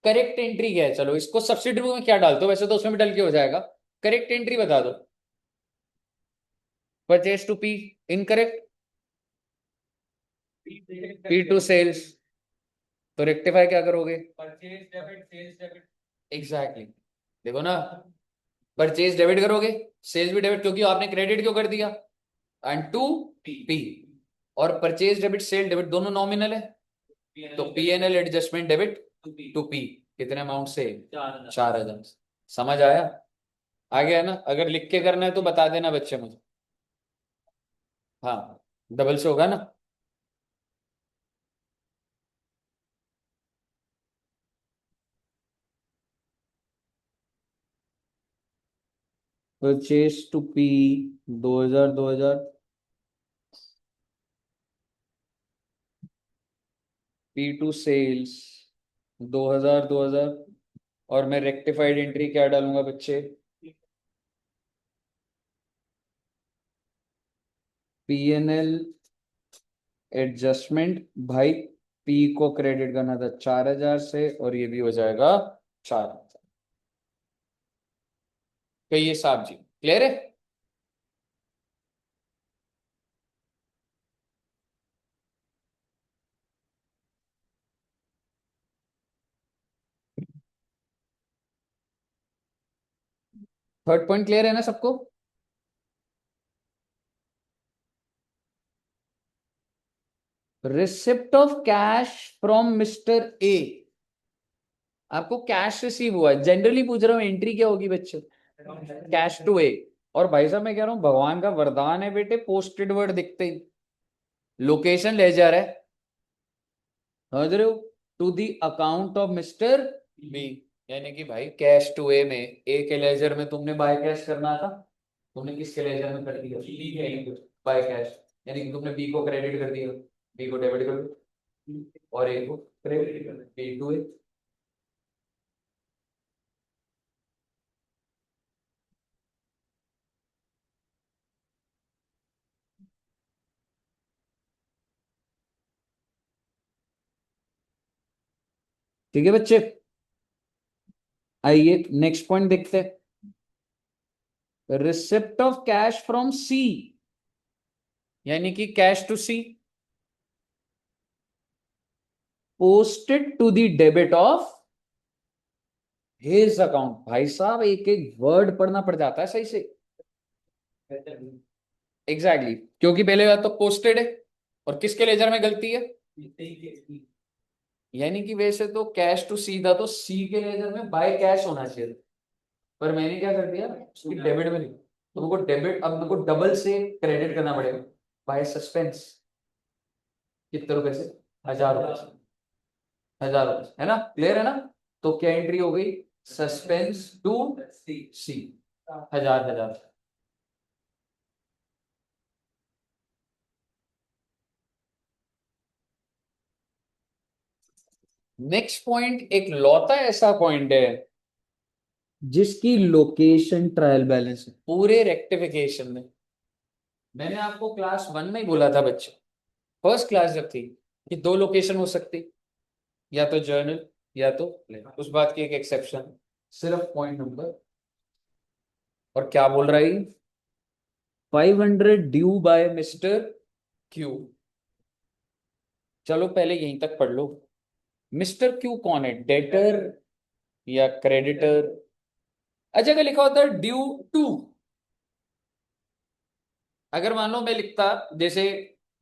A: करेक्ट एंट्री क्या है? चलो इसको सब्सिडी में क्या डालते हो? वैसे तो उसमें भी डल के हो जाएगा। करेक्ट एंट्री बता दो। Purchase to P incorrect, P to sales. तो रेक्टिफाई क्या करोगे?
B: Purchase debit sales debit.
A: Exactly, देखो ना, परचेज डेबिट करोगे, सेल्स भी डेबिट, क्योंकि आपने क्रेडिट क्यों कर दिया? एंड टू पी, और परचेज डेबिट सेल डेबिट दोनों नॉमिनल है, तो PNL adjustment debit to P. कितने अमाउंट से? 4,000। समझ आया? आ गया ना? अगर लिख के करना है तो बता देना बच्चे मुझे। हाँ, डबल से होगा ना? Purchase to P 2,000 P to sales 2,000। और मैं रेक्टिफाइड एंट्री क्या डालूंगा बच्चे? पीएनएल एडजस्टमेंट भाई, पी को क्रेडिट करना था 4,000 से, और ये भी हो जाएगा 4,000। कहिए साहब जी, क्लियर है? थर्ड पॉइंट क्लियर है ना सबको? Receipt of cash from mister A. आपको कैश रिसीव हुआ है, जनरली पूछ रहा हूं एंट्री क्या होगी बच्चे? कैश टू ए। और भाई साहब मैं कह रहा हूं भगवान का वरदान है बेटे, पोस्टेड वर्ड दिखते ही लोकेशन ले जा रहा है। समझ रहे हो? To the account of mister B, यानी कि भाई कैश टू ए में, ए के लेजर में तुमने बाय कैश करना था, तुमने किसके लेजर में कर दिया? बाय कैश, यानी कि तुमने बी को क्रेडिट कर दिया, बी को डेबिट कर दो, और ए को क्रेडिट कर दो, बी टू ए। ठीक है बच्चे, आइए नेक्स्ट पॉइंट देखते हैं। Receipt of cash from C, यानी कि cash to C, posted to the debit of his account. भाई साहब एक एक वर्ड पढ़ना पड़ जाता है सही से। एग्जैक्टली क्योंकि पहले बात तो पोस्टेड है और किसके लेजर में गलती है, यानी कि वैसे तो कैश टू सी था तो सी के लेजर में बाय कैश होना चाहिए, पर मैंने क्या कर दिया उसकी डेबिट में लिखा, तो उनको डेबिट अब उनको डबल से क्रेडिट करना पड़ेगा बाय सस्पेंस। कितने रुपए से, 1000 रुपए से, 1000 रुपए से, है ना, क्लियर है ना। तो क्या एंट्री हो गई, suspense to C, 1000 1000। Next point एक लौता ऐसा पॉइंट है जिसकी लोकेशन ट्रायल बैलेंस है पूरे रेक्टिफिकेशन में। मैंने आपको क्लास 1 में ही बोला था बच्चे, फर्स्ट क्लास जब थी, कि दो लोकेशन हो सकती, या तो जर्नल या तो प्लेन। उस बात की एक एक्सेप्शन, सिर्फ पॉइंट नंबर। और क्या बोल रहा है, 500 ड्यू बाय मिस्टर क्यू। चलो पहले यहीं तक पढ़ लो, मिस्टर क्यू कौन है, डेटर या क्रेडिटर। अच्छा अगर लिखा होता है ड्यू टू, अगर मान लो मैं लिखता जैसे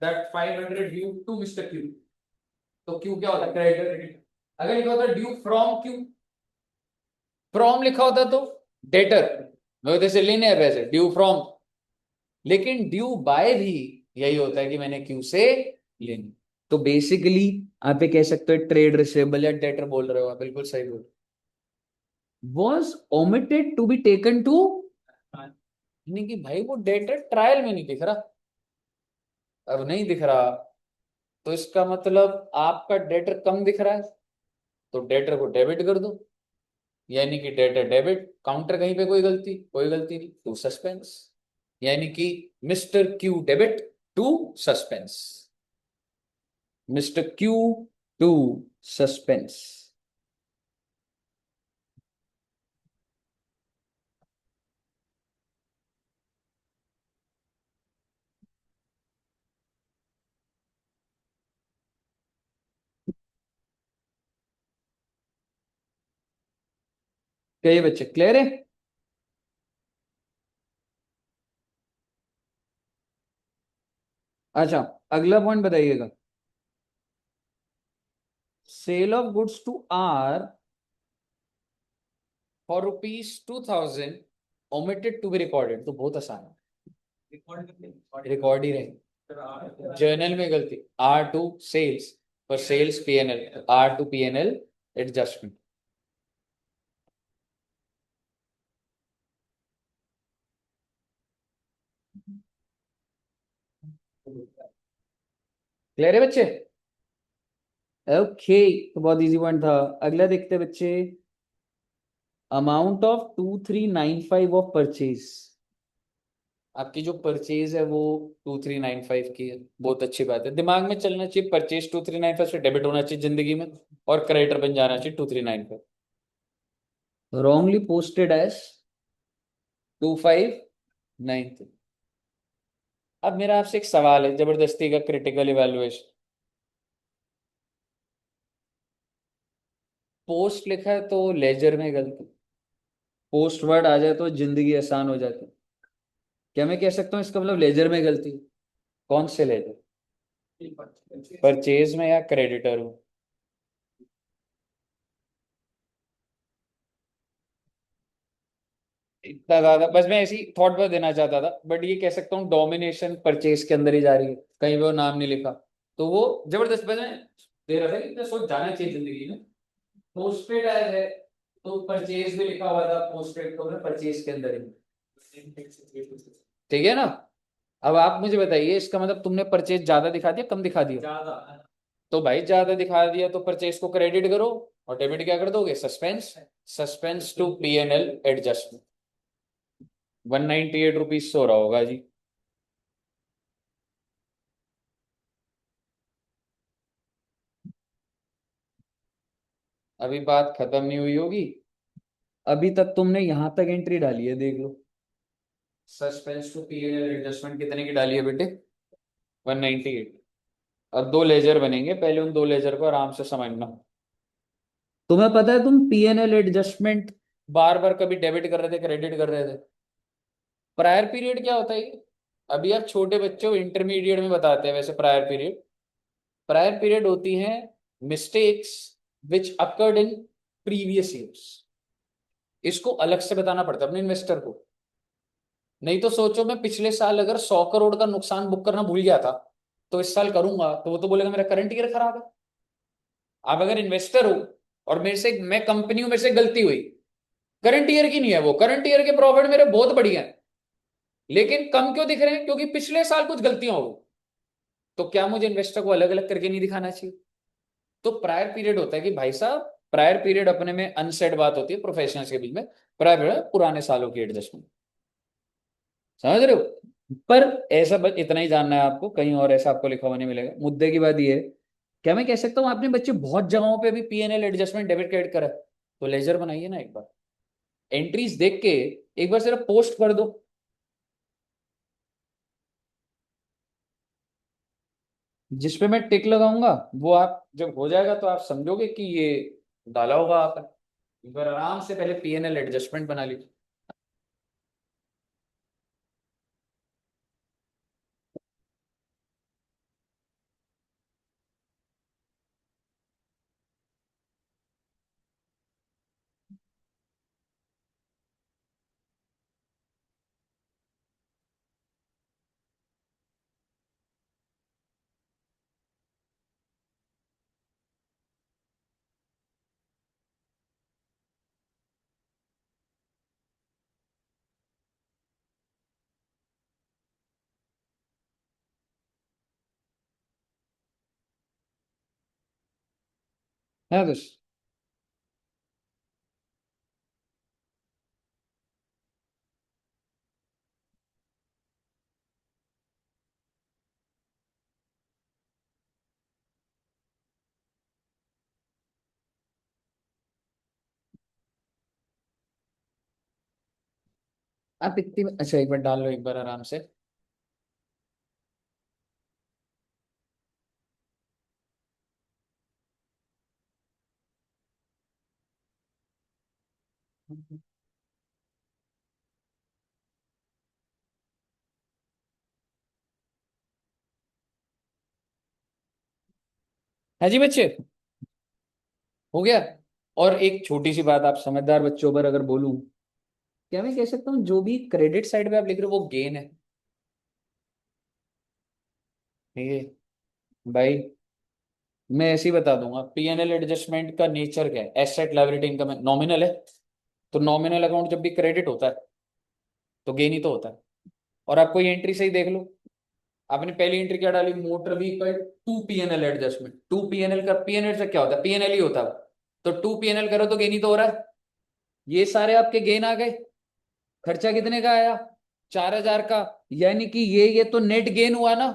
A: that 500 due to mister Q, तो क्यू क्या होता है, क्रेडिटर। अगर लिखा होता ड्यू फ्रॉम क्यू, फ्रॉम लिखा होता तो डेटर, जैसे लिनियर वैसे ड्यू फ्रॉम। लेकिन ड्यू बाय भी यही होता है कि मैंने क्यू से लेनी। तो बेसिकली आप ये कह सकते हो ट्रेड रिसेबल या डेटर बोल रहे हो आप, बिल्कुल सही बोल। Was omitted to be taken to, यानी कि भाई वो डेटर ट्रायल में नहीं दिख रहा, अब नहीं दिख रहा, तो इसका मतलब आपका डेटर कम दिख रहा है, तो डेटर को डेबिट कर दो, यानी कि डेटर डेबिट, काउंटर कहीं पे कोई गलती नहीं, टू सस्पेंस, यानी कि mister Q debit to suspense, mister Q to suspense. क्या ये बच्चे क्लियर है। अच्छा अगला पॉइंट बताइएगा, sale of goods to R for ₹2000 omitted to be recorded. तो बहुत आसान है, रिकॉर्ड ही रहे, जर्नल में गलती, आर टू सेल्स, पर sales PNL, R to PNL adjustment. Clear है बच्चे, ओके। तो बहुत इजी पॉइंट था। अगला देखते हैं बच्चे, अमाउंट ऑफ 2395 ऑफ परचेज। आपकी जो परचेज है वो 2395 की है, बहुत अच्छी बात है, दिमाग में चलना चाहिए परचेज 2395 से डेबिट होना चाहिए जिंदगी में, और क्रेडिटर बन जाना चाहिए 2395। Wrongly posted as 2593। अब मेरा आपसे एक सवाल है जबरदस्ती का, क्रिटिकल इवैल्यूएशन। पोस्ट लिखा है तो लेजर में गलती, पोस्ट वर्ड आ जाए तो जिंदगी आसान हो जाती है, क्या मैं कह सकता हूँ इसका मतलब लेजर में गलती, कौन से लेजर, परचेज में या क्रेडिटर हूँ। इतना ज्यादा बस मैं ऐसी थॉट पर देना चाहता था, बट ये कह सकता हूँ डोमिनेशन परचेज के अंदर ही जा रही है, कहीं वो नाम नहीं लिखा, तो वो जबरदस्त। बस मैं दे रहा था कि इतना सोच जाना चाहिए जिंदगी में। पोस्टपेड एज है तो परचेज भी लिखा हुआ था, पोस्टपेड तो परचेज के अंदर ही, ठीक है ना। अब आप मुझे बताइए इसका मतलब तुमने परचेज ज्यादा दिखा दिया कम दिखा दिया,
B: ज्यादा।
A: तो भाई ज्यादा दिखा दिया तो परचेज को क्रेडिट करो, और डेबिट क्या कर दोगे, suspense, suspense to PNL adjustment. ₹198 सो रहा होगा जी। अभी बात खत्म नहीं हुई होगी, अभी तक तुमने यहां तक एंट्री डाली है, देख लो। सस्पेंस टू पीएनएल एडजस्टमेंट कितने की डाली है बेटे? 198। अब दो लेजर बनेंगे, पहले उन दो लेजर को आराम से समझना। तुम्हें पता है तुम पीएनएल एडजस्टमेंट बार बार कभी डेबिट कर रहे थे, क्रेडिट कर रहे थे? प्रायर पीरियड क्या होता है ये? अभी आप छोटे बच्चों इंटरमीडिएट में बताते हैं वैसे प्रायर पीरियड। प्रायर पीरियड होती हैं mistakes which occurred in previous years. इसको अलग से बताना पड़ता है अपने इन्वेस्टर को। नहीं तो सोचो मैं पिछले साल अगर 100 करोड़ का नुकसान बुक करना भूल गया था, तो इस साल करूंगा तो वो तो बोलेगा मेरा करंट ईयर खराब है। आप अगर इन्वेस्टर हो और मेरे से, मैं कंपनी हूं, मेरे से गलती हुई, करंट ईयर की नहीं है वो, करंट ईयर के प्रॉफिट मेरे बहुत बढ़िया है, लेकिन कम क्यों दिख रहे हैं? क्योंकि पिछले साल कुछ गलतियां हो गई। तो क्या मुझे इन्वेस्टर को अलग अलग करके नहीं दिखाना चाहिए? तो प्रायर पीरियड होता है कि भाई साहब, प्रायर पीरियड अपने में अनसेड बात होती है प्रोफेशनल्स के बीच में। प्रायर पीरियड पुराने सालों की एडजस्टमेंट, समझ रहे हो? पर ऐसा बस इतना ही जानना है आपको, कहीं और ऐसा आपको लिखा हुआ नहीं मिलेगा। मुद्दे की बात ये है, क्या मैं कह सकता हूँ आपने बच्चे बहुत जगहों पे भी पीएनएल एडजस्टमेंट डेबिट क्रेडिट करा है? तो लेजर बनाइए ना एक बार, एंट्रीज देख के एक बार सिर्फ पोस्ट कर दो। जिस पे मैं टिक लगाऊंगा वो आप जब हो जाएगा तो आप समझोगे कि ये डाला होगा आपने। एक बार आराम से पहले पीएनएल एडजस्टमेंट बना लीजिए। है बस। आप इतनी अच्छा एक बार डाल लो एक बार आराम से। है जी बच्चे, हो गया? और एक छोटी सी बात आप समझदार बच्चों पर अगर बोलूं, क्या मैं कह सकता हूँ जो भी क्रेडिट साइड पे आप लिख रहे हो वो गेन है? ठीक है भाई, मैं ऐसे ही बता दूंगा। पीएनएल एडजस्टमेंट का नेचर क्या है? एसेट लायबिलिटी इनकम नॉमिनल है, तो नॉमिनल अकाउंट जब भी क्रेडिट होता है तो गेन ही तो होता है। और आप कोई एंट्री से ही देख लो, आपने पहली एंट्री क्या डाली? Motor vehicle to PNL adjustment. To PNL का पीएनएल से क्या होता है? पीएनएल ही होता है। तो टू पीएनएल करो तो गेन ही तो हो रहा है। ये सारे आपके गेन आ गए। खर्चा कितने का आया? 4,000 का। यानी कि ये तो नेट गेन हुआ ना।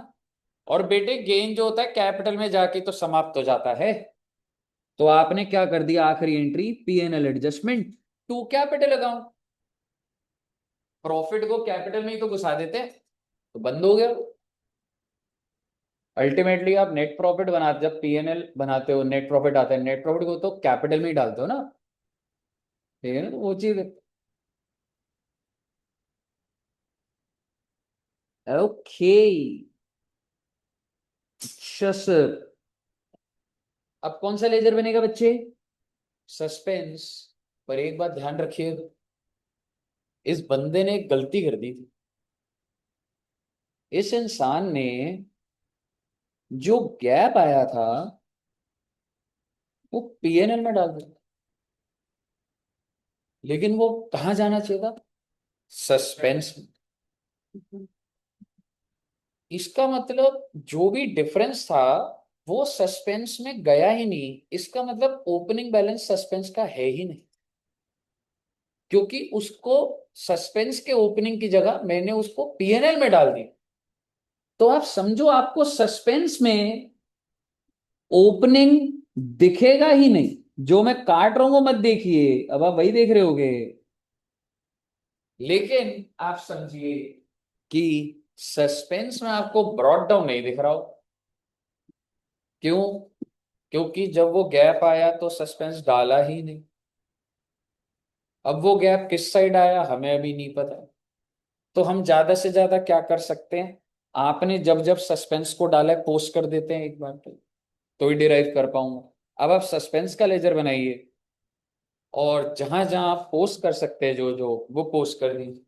A: और बेटे गेन जो होता है कैपिटल में जाके तो समाप्त हो जाता है। तो आपने क्या कर दिया? आखिरी entry PNL adjustment to capital account. Profit को कैपिटल में ही तो घुसा देते हैं, तो बंद हो गया। अल्टीमेटली आप नेट प्रॉफिट बनाते, जब पीएनएल बनाते हो नेट प्रॉफिट आता है, नेट प्रॉफिट को तो कैपिटल में ही डालते हो ना। ठीक है ना, तो वो चीज। ओके, अच्छा सर। अब कौन सा लेजर बनेगा बच्चे? सस्पेंस। पर एक बात ध्यान रखिए, इस बंदे ने एक गलती कर दी थी। इस इंसान ने जो गैप आया था वो पीएनएल में डाल दिया, लेकिन वो कहाँ जाना चाहिए था? सस्पेंस में। इसका मतलब जो भी डिफरेंस था वो सस्पेंस में गया ही नहीं। इसका मतलब ओपनिंग बैलेंस सस्पेंस का है ही नहीं, क्योंकि उसको सस्पेंस के ओपनिंग की जगह मैंने उसको पीएनएल में डाल दिया। तो आप समझो आपको सस्पेंस में ओपनिंग दिखेगा ही नहीं। जो मैं काट रहा हूं वो मत देखिए, अब आप वही देख रहे होगे। लेकिन आप समझिए कि सस्पेंस में आपको ब्रॉड डाउन नहीं दिख रहा हो। क्यों? क्योंकि जब वो गैप आया तो सस्पेंस डाला ही नहीं। अब वो गैप किस साइड आया हमें अभी नहीं पता। तो हम ज्यादा से ज्यादा क्या कर सकते हैं, आपने जब जब सस्पेंस को डाला है पोस्ट कर देते हैं एक बार, तो ही डिराइव कर पाऊंगा। अब आप सस्पेंस का लेजर बनाइए और जहां जहां आप पोस्ट कर सकते हैं जो जो वो पोस्ट कर दीजिए।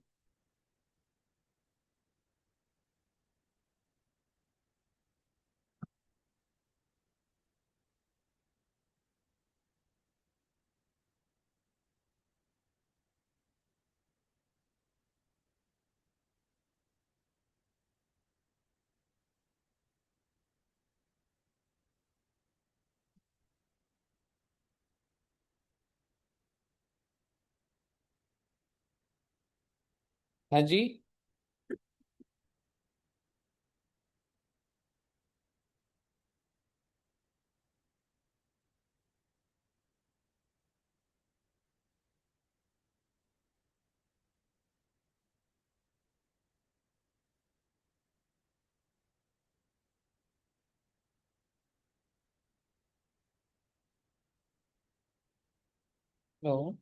A: हाँ जी। हेलो।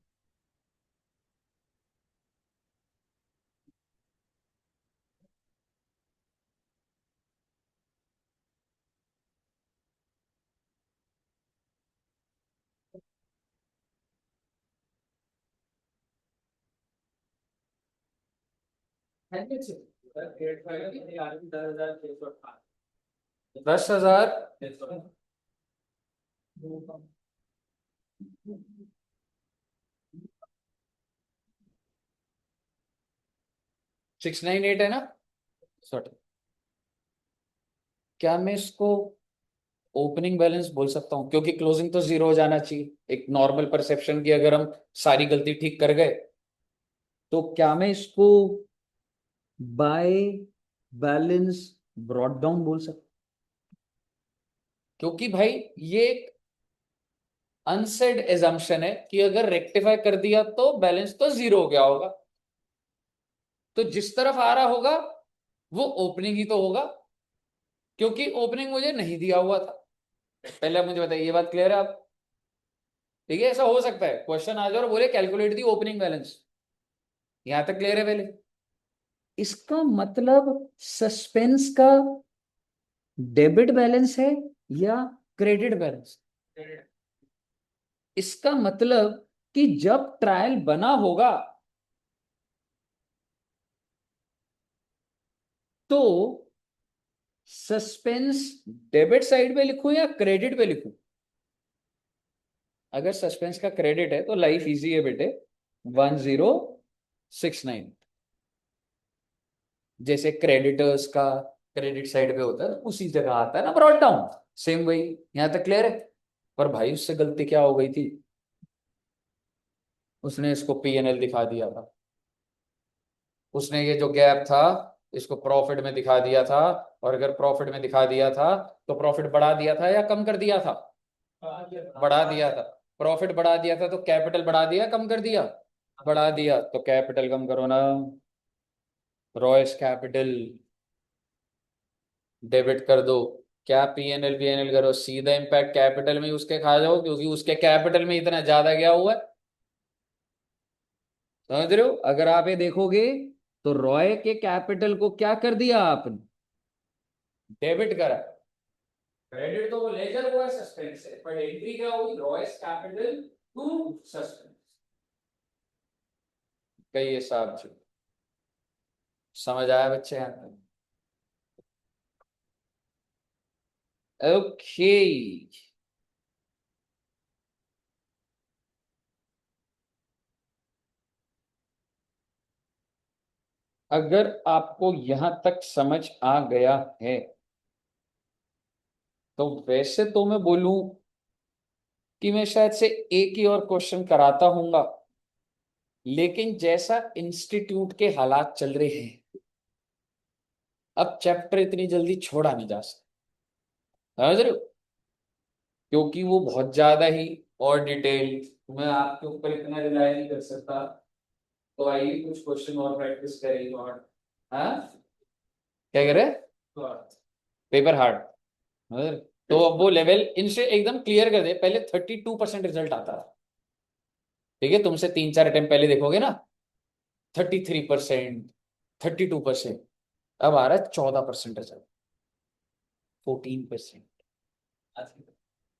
A: 10,000। 698 है ना? सॉरी। क्या मैं इसको ओपनिंग बैलेंस बोल सकता हूँ? क्योंकि क्लोजिंग तो जीरो हो जाना चाहिए एक नॉर्मल परसेप्शन की, अगर हम सारी गलती ठीक कर गए। तो क्या मैं इसको बाय बैलेंस ब्रॉड डाउन बोल सकता? क्योंकि भाई ये एक अनसेड एजम्पशन है कि अगर रेक्टिफाई कर दिया तो बैलेंस तो जीरो हो गया होगा। तो जिस तरफ आ रहा होगा वो ओपनिंग ही तो होगा, क्योंकि ओपनिंग मुझे नहीं दिया हुआ था। पहले आप मुझे बताइए, ये बात क्लियर है आप? ठीक है, ऐसा हो सकता है क्वेश्चन आ जाए और बोले कैलकुलेट दी ओपनिंग बैलेंस। यहां तक क्लियर है पहले? इसका मतलब सस्पेंस का डेबिट बैलेंस है या क्रेडिट बैलेंस? इसका मतलब कि जब ट्रायल बना होगा तो सस्पेंस डेबिट साइड पे लिखूं या क्रेडिट पे लिखूं? अगर सस्पेंस का क्रेडिट है तो लाइफ इजी है बेटे। 1069, जैसे क्रेडिटर्स का क्रेडिट साइड पे होता है उसी जगह आता है ना ब्रॉट डाउन। सेम वही। यहां तक क्लियर है? पर भाई उससे गलती क्या हो गई थी, उसने इसको पीएनएल दिखा दिया था। उसने ये जो गैप था इसको प्रॉफिट में दिखा दिया था। और अगर प्रॉफिट में दिखा दिया था तो प्रॉफिट बढ़ा दिया था या कम कर दिया था? बढ़ा दिया था। प्रॉफिट बढ़ा दिया था तो कैपिटल बढ़ा दिया कम कर दिया? बढ़ा दिया। तो कैपिटल कम करो ना, रॉयस कैपिटल डेबिट कर दो। क्या पीएनएल वीएनएल करो, सीधा इम्पैक्ट कैपिटल में ही उसके खा जाओ, क्योंकि उसके कैपिटल में इतना ज्यादा गया हुआ है। समझ रहे हो? अगर आप ये देखोगे तो रॉय के कैपिटल को क्या कर दिया आपने, डेबिट करा। क्रेडिट तो वो लेजर हुआ है सस्पेंस से, पर एंट्री क्या होगी, रॉयस कैपिटल टू सस्पेंस। कई हिसाब से समझ आया बच्चे यहाँ तक? ओके। अगर आपको यहां तक समझ आ गया है तो वैसे तो मैं बोलूं कि मैं शायद से एक ही और क्वेश्चन कराता हूंगा, लेकिन जैसा इंस्टीट्यूट के हालात चल रहे हैं अब चैप्टर इतनी जल्दी छोड़ा नहीं जा सकता। समझ रहे हो? क्योंकि वो बहुत ज्यादा ही और डिटेल, मैं आपके ऊपर इतना रिलाय नहीं कर सकता, तो आइए कुछ क्वेश्चन और प्रैक्टिस करेंगे। और हाँ, क्या कह रहे, पेपर हार्ड, तो अब वो लेवल इनसे एकदम क्लियर कर दे। पहले 32% रिजल्ट आता था, ठीक है, तुमसे 3-4 अटेम्प्ट पहले देखोगे ना, 33%, 32%, अब आ रहा है 14% result, 14%,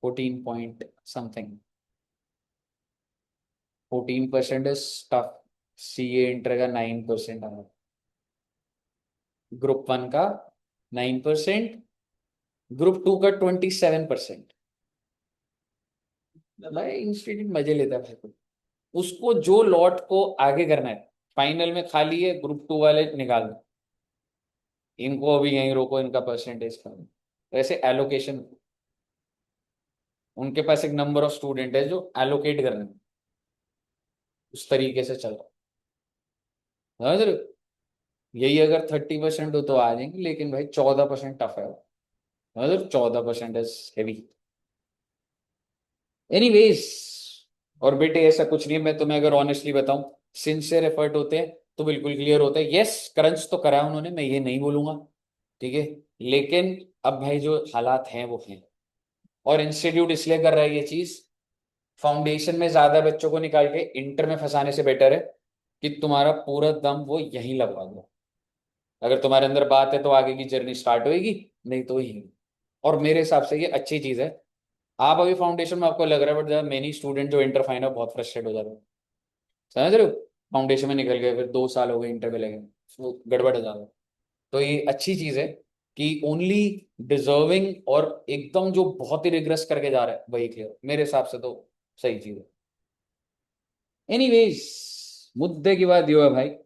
A: 14 point something, 14% is tough. CA inter का 9% आ रहा है, ग्रुप 1 का 9%, ग्रुप 2 का 27%। भाई इंस्टीट्यूट मजे लेता है भाई को। उसको जो लॉट को आगे करना है, फाइनल में खाली है, ग्रुप 2 वाले निकाल दो, इनको अभी यहीं रोको, इनका परसेंटेज कम है। वैसे एलोकेशन, उनके पास एक नंबर ऑफ स्टूडेंट है जो एलोकेट करने में, उस तरीके से चल रहा है, समझ रहे हो? यही अगर 30% हो तो आ जाएंगे, लेकिन भाई 14% टफ है, मतलब 14% इज हेवी। एनीवेज, और बेटे ऐसा कुछ नहीं है, मैं तुम्हें अगर ऑनेस्टली बताऊं, सिंसियर एफर्ट होते हैं तो बिल्कुल क्लियर होता है। यस, क्रंच तो करा है उन्होंने, मैं ये नहीं बोलूंगा, ठीक है, लेकिन अब भाई जो हालात हैं वो हैं, और इंस्टीट्यूट इसलिए कर रहा है ये चीज, फाउंडेशन में ज्यादा बच्चों को निकाल के इंटर में फंसाने से बेटर है कि तुम्हारा पूरा दम वो यहीं लगवा दो। अगर तुम्हारे अंदर बात है तो आगे की जर्नी स्टार्ट होएगी, नहीं तो यहीं। और मेरे हिसाब से ये अच्छी चीज है। आप अभी फाउंडेशन में आपको लग रहा है, बट मेनी स्टूडेंट जो इंटर फाइनल बहुत फ्रस्ट्रेट हो जाते हैं, समझ रहे हो? फाउंडेशन में निकल गए, फिर 2 साल हो गए इंटर में लगे, वो गड़बड़ हो जाता है। तो ये अच्छी चीज है कि ओनली डिजर्विंग और एकदम जो बहुत ही रिग्रेस करके जा रहा है वही क्लियर, मेरे हिसाब से तो सही चीज है। एनीवेज, मुद्दे की बात यो है भाई,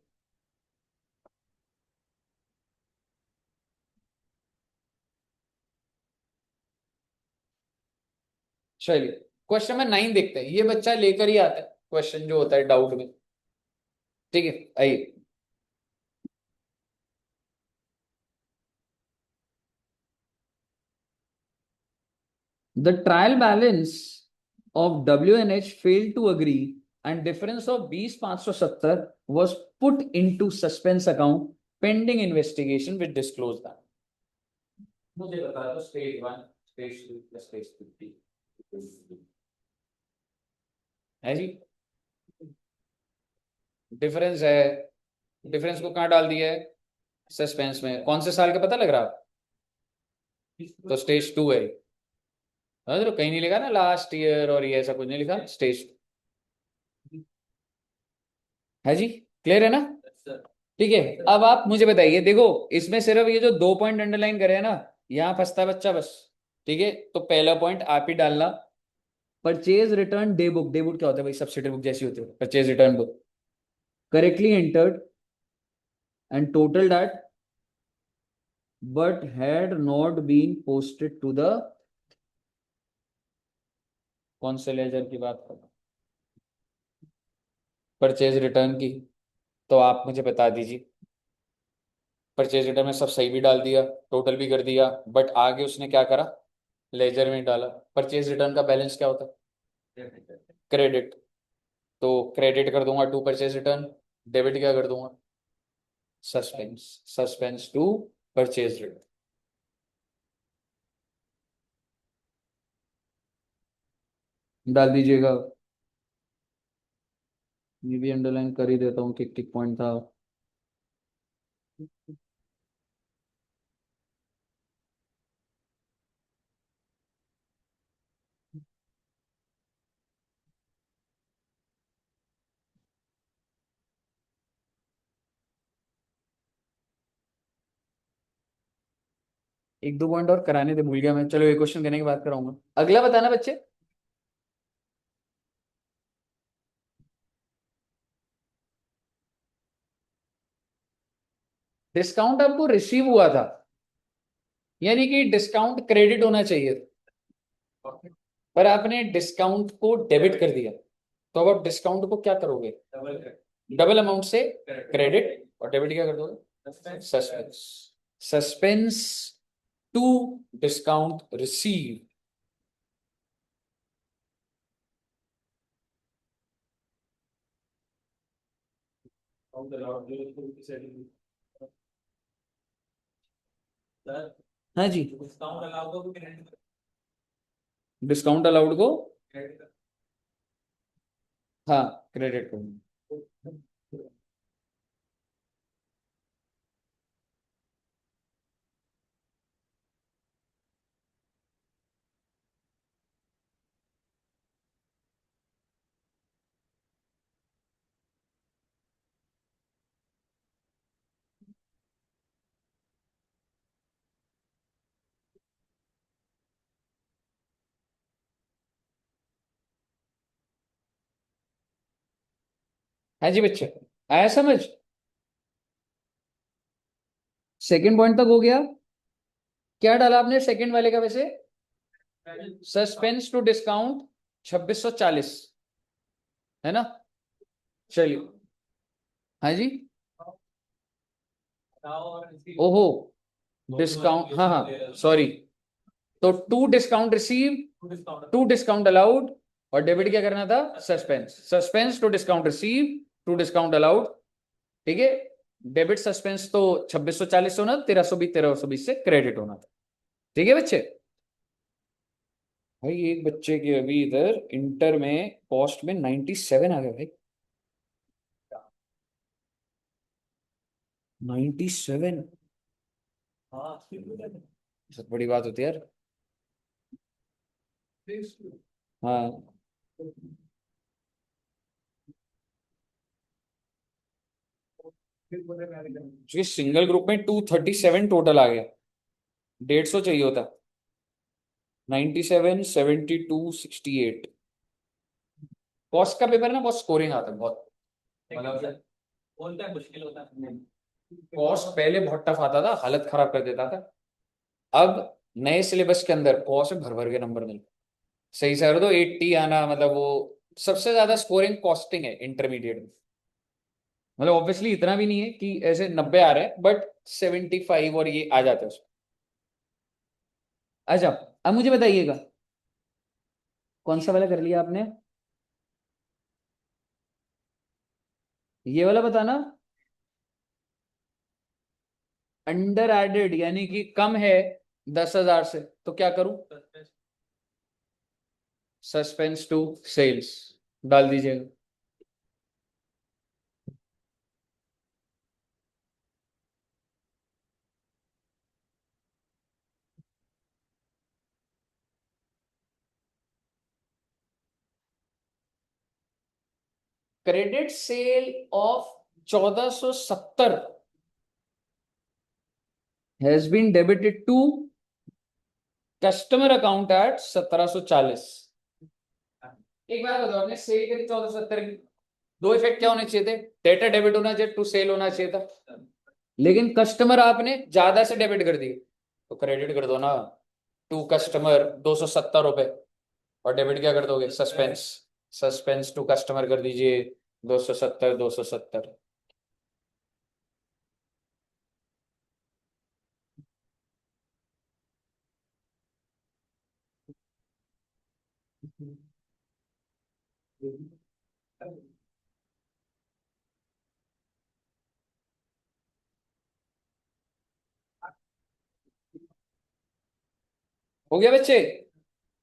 A: चलिए क्वेश्चन में 9 देखते हैं। ये बच्चा लेकर ही आता है क्वेश्चन जो होता है डाउट में, ठीक है, आइए। The trial balance of WNH failed to agree and difference of 20,570 was put into suspense account pending investigation with disclosed that. मुझे बता दो स्टेज 1, स्टेज 2 या स्टेज 3 है जी। डिफरेंस है, डिफरेंस को कहाँ डाल दिया है? सस्पेंस में। कौन से साल का पता लग रहा है? तो स्टेज 2 है, समझ लो, कहीं नहीं लिखा ना लास्ट ईयर और ये ऐसा कुछ नहीं लिखा, स्टेज है जी। क्लियर है ना? ठीक है, अब आप मुझे बताइए, देखो इसमें सिर्फ ये जो 2 पॉइंट अंडरलाइन करे हैं ना, यहाँ फंसता है बच्चा बस, ठीक है। तो पहला पॉइंट आप ही डालना, purchase return day book. Day book क्या होता है भाई? सब्सिडी बुक जैसी होती है purchase return book. Correctly entered and total that but had not been posted to the, कौन से लेजर की बात कर रहा हूं? परचेज रिटर्न की। तो आप मुझे बता दीजिए, परचेज रिटर्न में सब सही भी डाल दिया, टोटल भी कर दिया, बट आगे उसने क्या करा? लेजर में डाला। परचेज रिटर्न का बैलेंस क्या होता है? क्रेडिट। तो क्रेडिट कर दूंगा टू परचेज रिटर्न, डेबिट क्या कर दूंगा? Suspense, suspense to purchase return. डाल दीजिएगा, ये भी अंडरलाइन कर ही देता हूँ, टिक टिक पॉइंट था। एक दो पॉइंट और कराने थे, भूल गया मैं, चलो एक क्वेश्चन करने की बात कराऊंगा। अगला बताना बच्चे। डिस्काउंट आपको रिसीव हुआ था, यानी कि डिस्काउंट क्रेडिट होना चाहिए था, पर आपने डिस्काउंट को डेबिट कर दिया। तो अब आप डिस्काउंट को क्या करोगे? डबल अमाउंट से क्रेडिट, और डेबिट क्या कर दोगे? Suspense. Suspense to discount receive. हाँ जी,
B: डिस्काउंट अलाउ को क्रेडिट
A: डिस्काउंट अलाउड को हाँ क्रेडिट करो। हाँ जी बच्चे, आया समझ? सेकंड पॉइंट तक हो गया। क्या डाला आपने सेकंड वाले का वैसे? सस्पेंस टू डिस्काउंट 2640 है ना? चलिए, हाँ जी,
B: और इसकी
A: ओहो डिस्काउंट, हाँ हाँ सॉरी, तो to discount receive,
B: discount
A: to discount allowed, और डेबिट क्या करना था? Suspense, suspense to discount receive, to discount allowed. ठीक है, डेबिट सस्पेंस तो 2640 से होना, 1320 से क्रेडिट होना था। ठीक है बच्चे? भाई एक बच्चे के अभी इधर इंटर में कॉस्ट में 97 आ गया भाई, 97।
B: हाँ
A: बहुत बड़ी बात होती है यार। हाँ, जो सिंगल ग्रुप में 237 टोटल आ गया, 150 चाहिए होता। 97, 72, 68। कॉस्ट का पेपर ना बहुत स्कोरिंग आता है बहुत, मतलब
B: बोलता है मुश्किल होता है।
A: कॉस्ट पहले बहुत टफ आता था, हालत खराब कर देता था। अब नए सिलेबस के अंदर कॉस्ट में भर भर के नंबर मिलते, सही से कर दो 80 आना, मतलब वो सबसे ज्यादा स्कोरिंग कॉस्टिंग है इंटरमीडिएट में। मतलब ऑब्वियसली इतना भी नहीं है कि ऐसे 90 आ रहे हैं, बट 75 और ये आ जाते हैं उसमें। अच्छा, अब मुझे बताइएगा कौन सा वाला कर लिया आपने? ये वाला बताना। अंडर एडेड यानी कि कम है 10,000 से, तो क्या करूं? सस्पेंस टू सेल्स डाल दीजिएगा। Credit sale of 1470 has been debited to customer account at 1740। एक बार बताओ, आपने सेल करी 1470 की, दो इफेक्ट क्या होने चाहिए थे? डेटा डेबिट होना चाहिए, टू सेल होना चाहिए था, लेकिन कस्टमर आपने ज्यादा से डेबिट कर दिए, तो क्रेडिट कर दो ना, टू कस्टमर 270 रुपए, और डेबिट क्या कर दोगे? सस्पेंस, सस्पेंस टू कस्टमर कर दीजिए 270, 270। हो गया बच्चे?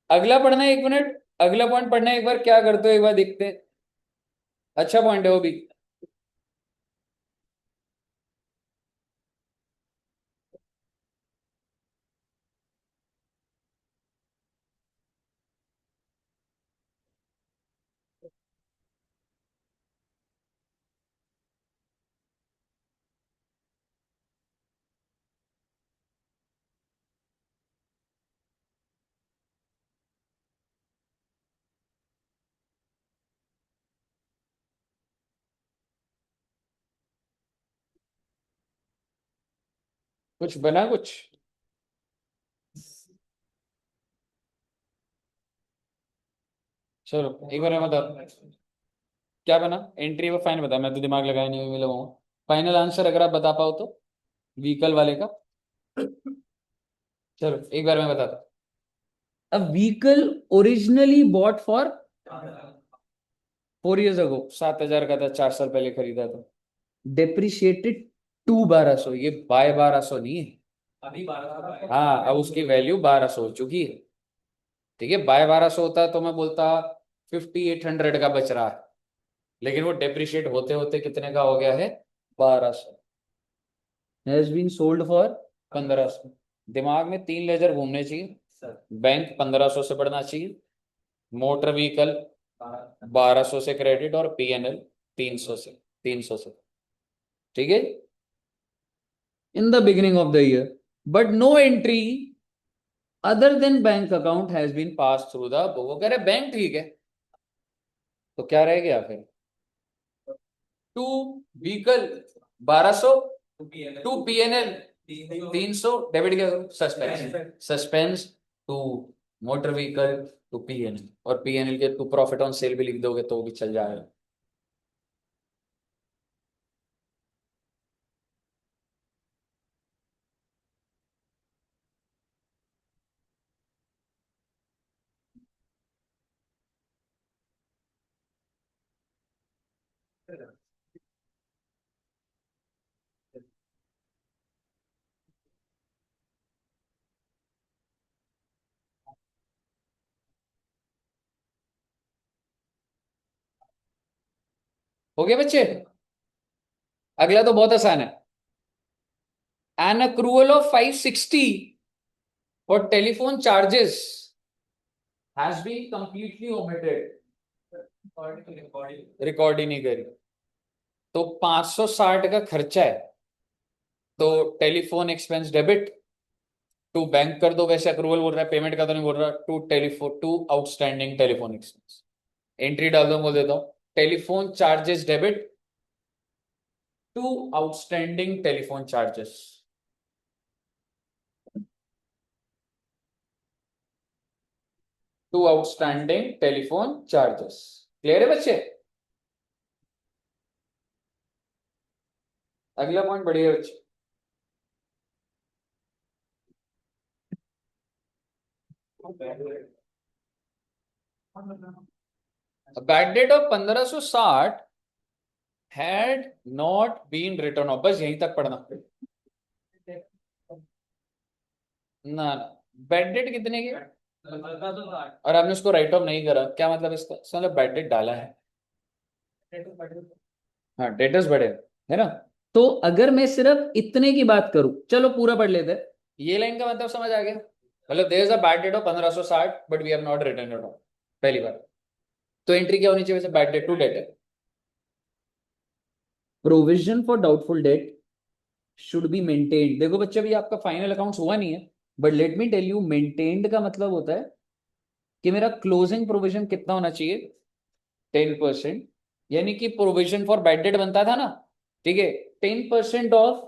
A: अगला पढ़ना है, 1 मिनट, अगला पॉइंट पढ़ना है, एक बार क्या करते हो एक बार देखते हैं। अच्छा पॉइंट है वो भी। कुछ बना कुछ? चलो एक बार मैं बता, क्या बना? एंट्री व फाइन बता, मैं तो दिमाग लगाया नहीं, मैं लगाऊंगा। फाइनल आंसर अगर आप बता पाओ तो, व्हीकल वाले का। चलो एक बार मैं बताता। A vehicle originally bought for 4 years ago, 7,000 का था, 4 साल पहले खरीदा था। डेप्रिशिएटेड टू 1200, ये बाय 1200 नहीं है।
B: अभी 1200
A: हाँ, अब उसकी वैल्यू 1200 हो चुकी है। ठीक है, बाय 1200 होता तो मैं बोलता 5800 का बच रहा है, लेकिन वो डेप्रिशिएट होते होते कितने का हो गया है, 1200। Has been sold for 1500। दिमाग में 3 लेजर घूमने चाहिए। बैंक 1500 से बढ़ना चाहिए, मोटर व्हीकल 1200 से क्रेडिट, और पीएनएल 300 से। ठीक है, in the beginning of the year, but no entry other than bank account has been pass through the book. वो कह रहे बैंक ठीक है, तो क्या रह गया फिर, to vehicle 1200, to PNL 300, debit क्या करो, suspense, suspense to motor vehicle to PNL, और पीएनएल के टू प्रॉफिट ऑन सेल भी लिख दोगे तो भी चल जाएगा। हो गया बच्चे, अगला तो बहुत आसान है। An accrual of 560 for telephone charges has been completely omitted. Record ही नहीं करी, तो 560 का खर्चा है, तो telephone expense debit to bank कर दो, वैसे अक्रूवल बोल रहा है, पेमेंट का तो नहीं बोल रहा, to telephone, to outstanding telephone expense. Entry डाल दो, बोल देता हूं telephone charges debit to outstanding telephone charges. To outstanding telephone charges. Clear है बच्चे? अगला पॉइंट बढ़िया बच्चे, bad debt of 1560 had not been return off. बस यहीं तक पढ़ना ना। बैड डेट कितने की, और आपने उसको राइट ऑफ नहीं करा, क्या मतलब इसका, मतलब बैड डेट डाला है। हाँ, डेटर्स बढ़े है ना। तो अगर मैं सिर्फ इतने की बात करूं, चलो पूरा पढ़ लेते हैं। ये लाइन का मतलब समझ आ गया, मतलब there is a bad debt of 1560 but we have not return it off, पहली बार। तो एंट्री क्या होनी चाहिए वैसे, bad debt to debt, provision for doubtful debt should be maintained. देखो बच्चे, अभी आपका फाइनल अकाउंट्स हुआ नहीं है, but let me tell you, maintained का मतलब होता है कि मेरा क्लोजिंग प्रोविजन कितना होना चाहिए, 10%। यानी कि प्रोविजन फॉर बैड डेट बनता था ना, ठीक है, 10% of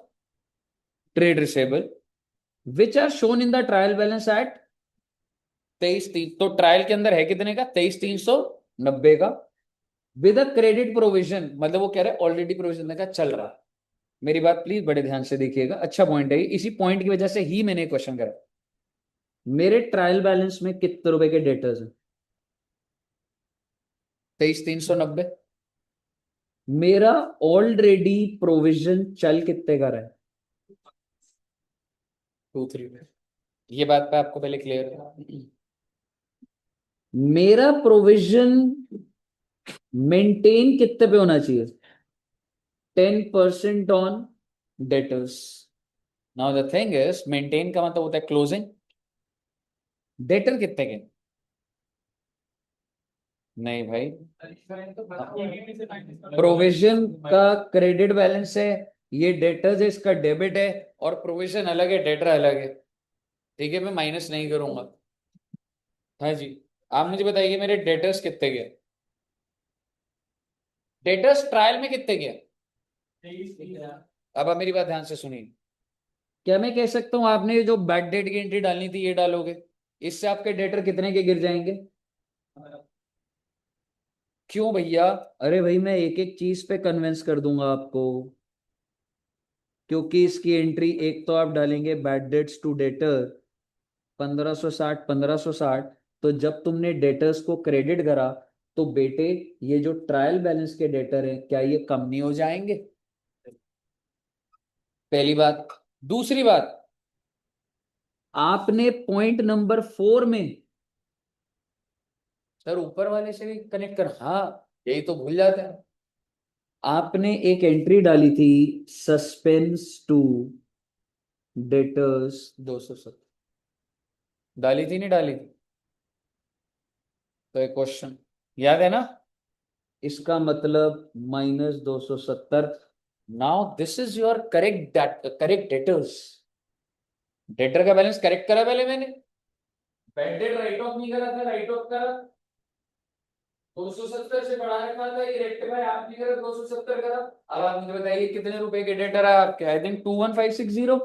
A: trade receivable which are shown in the trial balance at 23,300। तो ट्रायल के अंदर है कितने का, 23,390 का, विद अ क्रेडिट प्रोविजन, मतलब वो कह रहे हैं ऑलरेडी प्रोविजन का चल रहा है। मेरी बात प्लीज बड़े ध्यान से देखिएगा, अच्छा पॉइंट है, इसी पॉइंट की वजह से ही मैंने क्वेश्चन करा। मेरे ट्रायल बैलेंस में कितने रुपए के डेटर्स हैं, 23,390। मेरा ऑलरेडी प्रोविजन चल कितने का रहा है, 2-3 में। ये बात पे आपको पहले क्लियर है। मेरा प्रोविजन मेंटेन कितने पे होना चाहिए, 10% on debtors. Now the thing is, maintain का मतलब होता है क्लोजिंग, डेटर कितने के, नहीं भाई, प्रोविजन का क्रेडिट बैलेंस है, ये डेटर्स है, इसका डेबिट है, और प्रोविजन अलग है, डेटर अलग है। ठीक है, मैं माइनस नहीं करूंगा। हाँ जी, आप मुझे बताइए मेरे डेटर्स कितने के, डेटर्स ट्रायल में कितने के। अब आप मेरी बात ध्यान से सुनिए, क्या मैं कह सकता हूं आपने जो बैड डेट की एंट्री डालनी थी ये डालोगे, इससे आपके डेटर कितने के गिर जाएंगे। क्यों भैया, अरे भाई मैं एक एक चीज पे कन्विंस कर दूंगा आपको, क्योंकि इसकी एंट्री एक तो आप डालेंगे बैड डेट्स टू डेटर 1560 1560, तो जब तुमने डेटर्स को क्रेडिट करा तो बेटे ये जो ट्रायल बैलेंस के डेटर हैं क्या ये कम नहीं हो जाएंगे। पहली बात। दूसरी बात, आपने पॉइंट नंबर 4 में, सर ऊपर वाले से भी कनेक्ट कर, हाँ यही तो भूल जाते हैं, आपने एक एंट्री डाली थी सस्पेंस टू डेटर्स 270, डाली थी नहीं डाली थी? तो एक क्वेश्चन याद है ना, इसका मतलब -270। Now this is your correct, correct debtors. Debtor का बैलेंस करेक्ट करा पहले मैंने, बैड डेट राइट ऑफ नहीं करा था, राइट ऑफ करा 270 से बढ़ा रखा था, ये रेक्टिफाई आपने करा 270 करा। अब आप मुझे बताइए कितने रुपए के डेटर है आपके? I think 21560।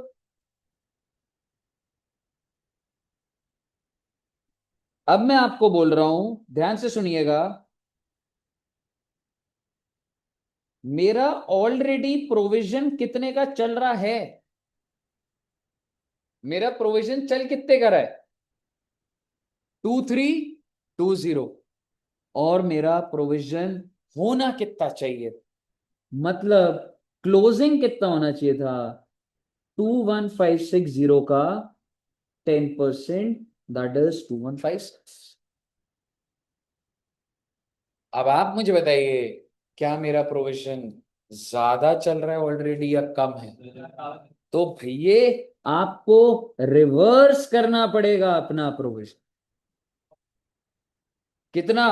A: अब मैं आपको बोल रहा हूं, ध्यान से सुनिएगा, मेरा ऑलरेडी प्रोविजन कितने का चल रहा है? मेरा प्रोविजन चल कितने का रहा है? 2320। और मेरा प्रोविजन होना कितना चाहिए, मतलब क्लोजिंग कितना होना चाहिए था? 21560 का 10%, दैट इज 2156। अब आप मुझे बताइए, क्या मेरा प्रोविजन ज्यादा चल रहा है ऑलरेडी या कम है? तो भैया आपको रिवर्स करना पड़ेगा अपना प्रोविजन। कितना?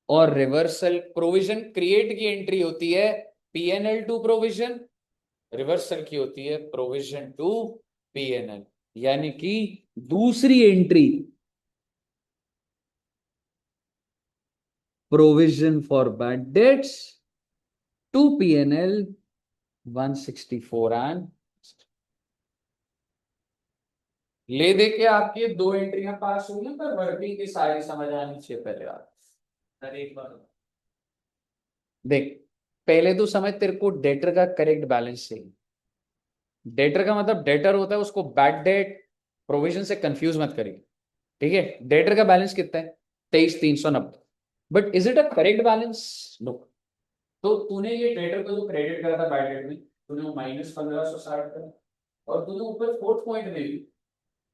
A: और रिवर्सल प्रोविजन क्रिएट की एंट्री होती है पीएनएल टू प्रोविजन, रिवर्सल की होती है प्रोविजन टू पीएनएल। यानी कि दूसरी entry provision for bad debts to PNL 164 and ले दे के आपकी दो एंट्रियां पास हुई, पर वर्किंग की सारी समझ आनी चाहिए पहले आप।
B: सर एक बार
A: देख, पहले तो समझ तेरे को डेटर का करेक्ट बैलेंस चाहिए। डेटर का मतलब डेटर होता है, उसको बैड डेट प्रोविजन से कंफ्यूज मत करिए, ठीक है? डेटर का बैलेंस कितना है? 23,390। But is it a correct balance? No. तो तूने ये डेटर को जो क्रेडिट करा था बैड डेट में, तूने वो -1560 करा, और तूने ऊपर फोर्थ पॉइंट में भी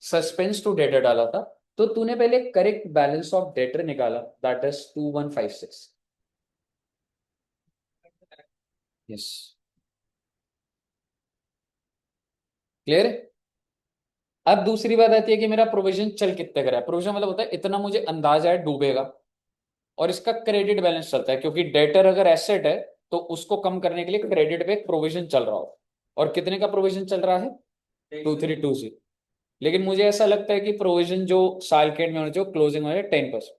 A: सस्पेंस टू डेटर डाला था। तो तूने पहले करेक्ट बैलेंस ऑफ डेटर निकाला, दैट इज 2156। यस, क्लियर है? अब दूसरी बात आती है कि मेरा प्रोविजन चल कितने का है। प्रोविजन मतलब होता है इतना मुझे अंदाजा है डूबेगा, और इसका क्रेडिट बैलेंस चलता है, क्योंकि डेटर अगर एसेट है तो उसको कम करने के लिए क्रेडिट पे प्रोविजन चल रहा हो। और कितने का प्रोविजन चल रहा है? 2320। लेकिन मुझे ऐसा लगता है कि प्रोविजन जो साल के एंड में होना चाहिए, क्लोजिंग होना चाहिए 10%।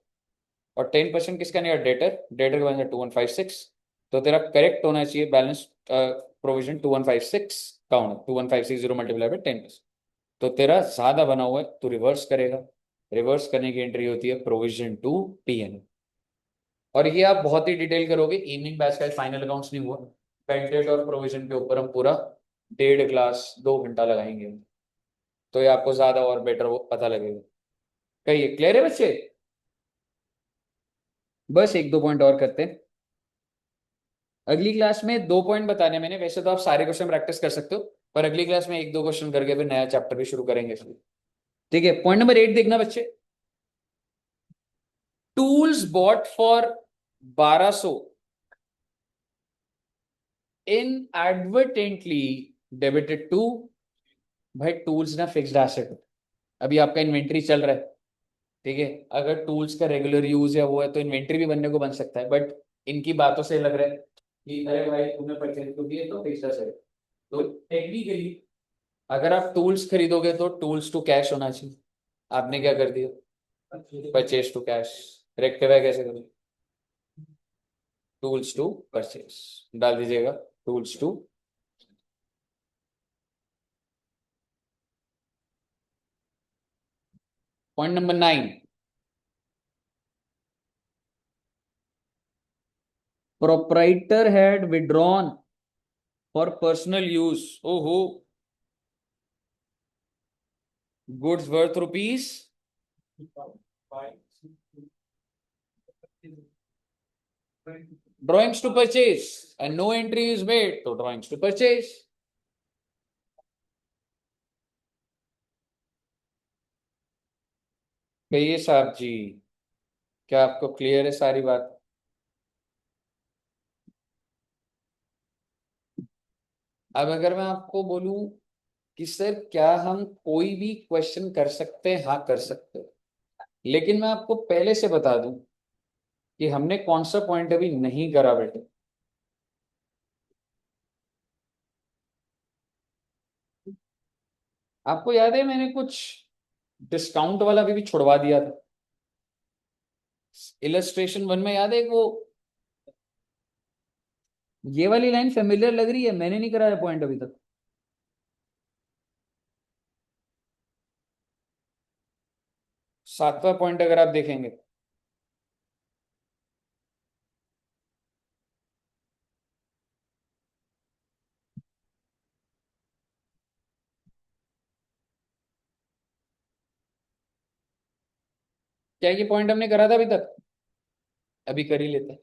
A: और 10% किसका नहीं? डेटर, डेटर का बैलेंस 2156। तो तेरा करेक्ट होना चाहिए बैलेंस प्रोविजन 2156 का होना, 2156 मल्टीप्लाई बाय 10%। तो तेरा ज्यादा बना हुआ है, तो रिवर्स करेगा। रिवर्स करने की एंट्री होती है प्रोविजन टू पीएन। और ये आप बहुत ही डिटेल करोगे, इवनिंग बैच का फाइनल अकाउंट्स नहीं हुआ, पेंटेड और प्रोविजन के ऊपर हम पूरा 1.5 क्लास 2 घंटा लगाएंगे। तो ये आपको ज्यादा और बेटर वो पता लगेगा। कहिए, क्लियर है बच्चे? बस एक दो पॉइंट और करते हैं। अगली क्लास में 2 पॉइंट बताने मैंने, वैसे तो आप सारे क्वेश्चन प्रैक्टिस कर सकते हो, पर अगली क्लास में 1-2 क्वेश्चन करके फिर नया चैप्टर भी शुरू करेंगे इसलिए। ठीक है, पॉइंट नंबर 8 देखना बच्चे। Tools bought for 1200 inadvertently debited to. भाई टूल्स ना फिक्स्ड एसेट, अभी आपका इन्वेंट्री चल रहा है, ठीक है? अगर टूल्स का रेगुलर यूज या वो है तो इन्वेंट्री भी बनने को बन सकता है, बट इनकी बातों से लग रहा है कि अरे भाई तुमने परचेज को दिए तो फिक्स्ड एसेट। तो टेक्निकली अगर आप टूल्स खरीदोगे तो टूल्स टू कैश होना चाहिए। आपने क्या कर दिया? Purchase to cash. रेक्टिफाई कैसे करें? टूल्स टू परचेज डाल दीजिएगा, tools to. Point number 9, proprietor had withdrawn for personal use, ओहो, goods worth rupees drawings to purchase and no entry is made, तो ड्रॉइंग्स टू परचेज। कहिए साहब जी, क्या आपको क्लियर है सारी बात? अब अगर मैं आपको बोलूं कि सर क्या हम कोई भी क्वेश्चन कर सकते हैं, हाँ कर सकते हैं, लेकिन मैं आपको पहले से बता दूं कि हमने कौन सा पॉइंट अभी नहीं करा बेटे। आपको याद है मैंने कुछ डिस्काउंट वाला भी छुड़वा दिया था इलस्ट्रेशन वन में, याद है वो? ये वाली लाइन फेमिलियर लग रही है, मैंने नहीं कराया पॉइंट अभी तक। सातवां पॉइंट अगर आप देखेंगे, क्या ये पॉइंट हमने करा था अभी तक? अभी कर ही लेते हैं,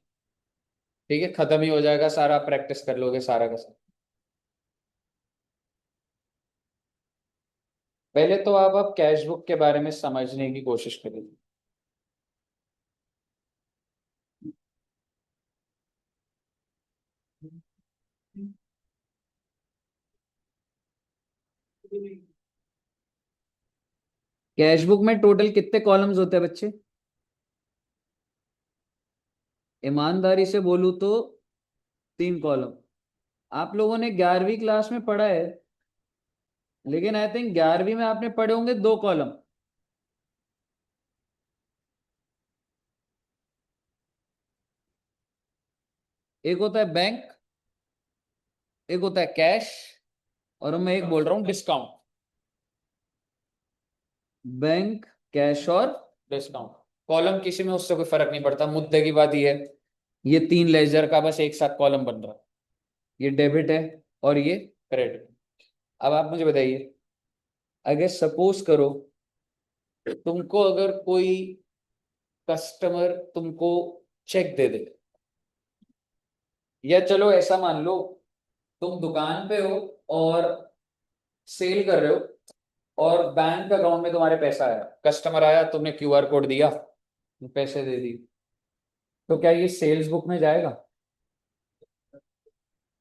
A: ठीक है, खत्म ही हो जाएगा सारा, प्रैक्टिस कर लोगे सारा का सारा। पहले तो आप अब कैश बुक के बारे में समझने की कोशिश करिए। कैश बुक में टोटल कितने कॉलम्स होते हैं बच्चे? ईमानदारी से बोलूं तो 3 कॉलम। आप लोगों ने 11वीं क्लास में पढ़ा है, लेकिन आई थिंक 11वीं में आपने पढ़े होंगे 2 कॉलम। एक होता है बैंक, एक होता है कैश, और मैं एक बोल रहा हूं डिस्काउंट। बैंक, कैश और डिस्काउंट। कॉलम किसी में उससे कोई फर्क नहीं पड़ता, मुद्दे की बात यह है ये 3 लेजर का बस एक साथ कॉलम बन रहा है, ये डेबिट है और ये क्रेडिट। अब आप मुझे बताइए, अगर सपोज करो तुमको अगर कोई कस्टमर तुमको चेक दे दे, या चलो ऐसा मान लो तुम दुकान पे हो और सेल कर रहे हो, और बैंक अकाउंट में तुम्हारे पैसा आया, कस्टमर आया, तुमने क्यूआर कोड दिया, पैसे दे दिए, तो क्या ये सेल्स बुक में जाएगा?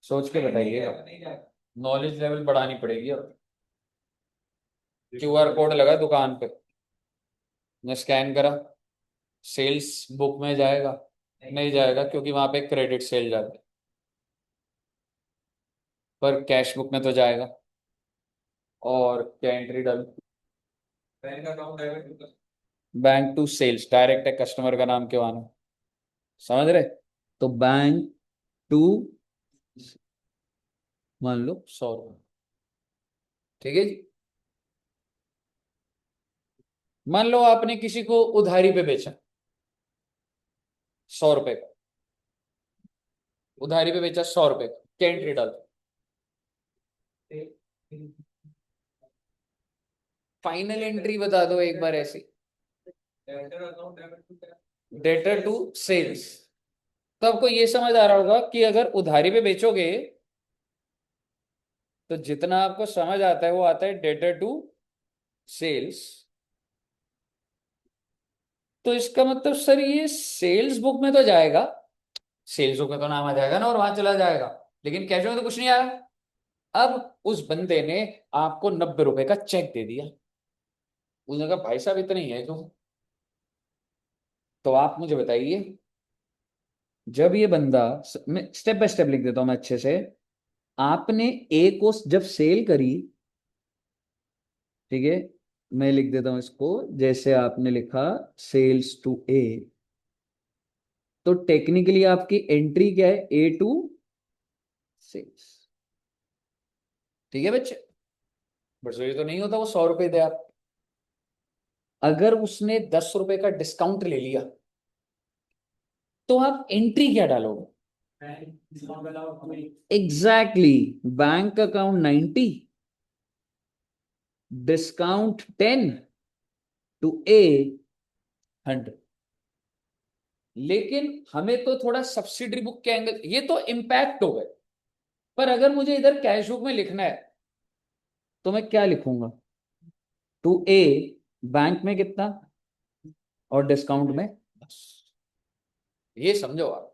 A: सोच के बताइए, नॉलेज लेवल बढ़ानी पड़ेगी। अब क्यूआर कोड लगा दुकान पे, ने स्कैन करा, सेल्स बुक में जाएगा? नहीं जाएगा, क्योंकि वहां पे क्रेडिट सेल जाता है, पर कैश बुक में तो जाएगा। और क्या एंट्री डालूं?
B: Bank account debit
A: bank to sales, direct है, कस्टमर का नाम क्यों आना, समझ रहे? तो बैंक टू, मान लो 100 रुपये, ठीक है जी। मान लो आपने किसी को उधारी पे बेचा, 100 रुपए का, उधारी पे बेचा 100 रुपए का, क्या एंट्री डाल? फाइनल एंट्री बता दो एक बार ऐसी। Debtor to sales. तो आपको ये समझ आ रहा होगा कि अगर उधारी पे बेचोगे तो जितना आपको समझ आता है वो आता है डेटर टू सेल्स। तो इसका मतलब सर ये सेल्स बुक में तो जाएगा, सेल्स बुक में तो नाम आ जाएगा ना और वहां चला जाएगा, लेकिन कैश में तो कुछ नहीं आया। अब उस बंदे ने आपको 90 रुपए का चेक दे दिया, उसने कहा भाई साहब इतने ही है क्यों? तो आप मुझे बताइए, जब ये बंदा, मैं स्टेप बाय स्टेप लिख देता हूं मैं अच्छे से। आपने ए को जब सेल करी, ठीक है, मैं लिख देता हूं इसको, जैसे आपने लिखा सेल्स टू ए, तो टेक्निकली आपकी एंट्री क्या है? ए टू सेल्स, ठीक है बच्चे? बट ये तो नहीं होता वो 100 रुपए दे आप, अगर उसने 10 रुपए का डिस्काउंट ले लिया तो आप एंट्री क्या डालोगे? Exactly, bank account 90, discount 10, to a 100। लेकिन हमें तो थोड़ा सब्सिडरी बुक के एंगल, ये तो इम्पैक्ट हो गए, पर अगर मुझे इधर कैश बुक में लिखना है तो मैं क्या लिखूंगा? टू ए बैंक में कितना और डिस्काउंट में 10। ये समझो आप,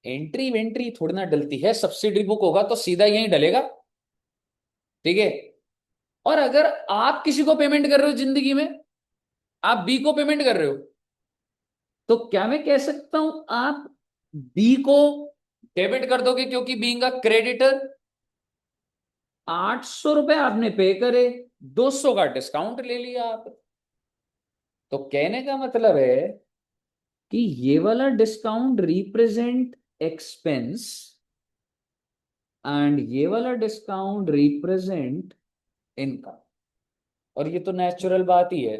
A: एंट्री वेंट्री थोड़ी ना डलती है, सब्सिडी बुक होगा तो सीधा यहीं डलेगा, ठीक है। और अगर आप किसी को पेमेंट कर रहे हो जिंदगी में, आप बी को पेमेंट कर रहे हो, तो क्या मैं कह सकता हूं आप बी को डेबिट कर दोगे, क्योंकि बीइंग का क्रेडिटर 800 रुपए आपने पे करे, 200 का डिस्काउंट ले लिया आप। तो कहने का मतलब है कि ये वाला डिस्काउंट रिप्रेजेंट एक्सपेंस एंड ये वाला डिस्काउंट रिप्रेजेंट इनकम। और ये तो नेचुरल बात ही है,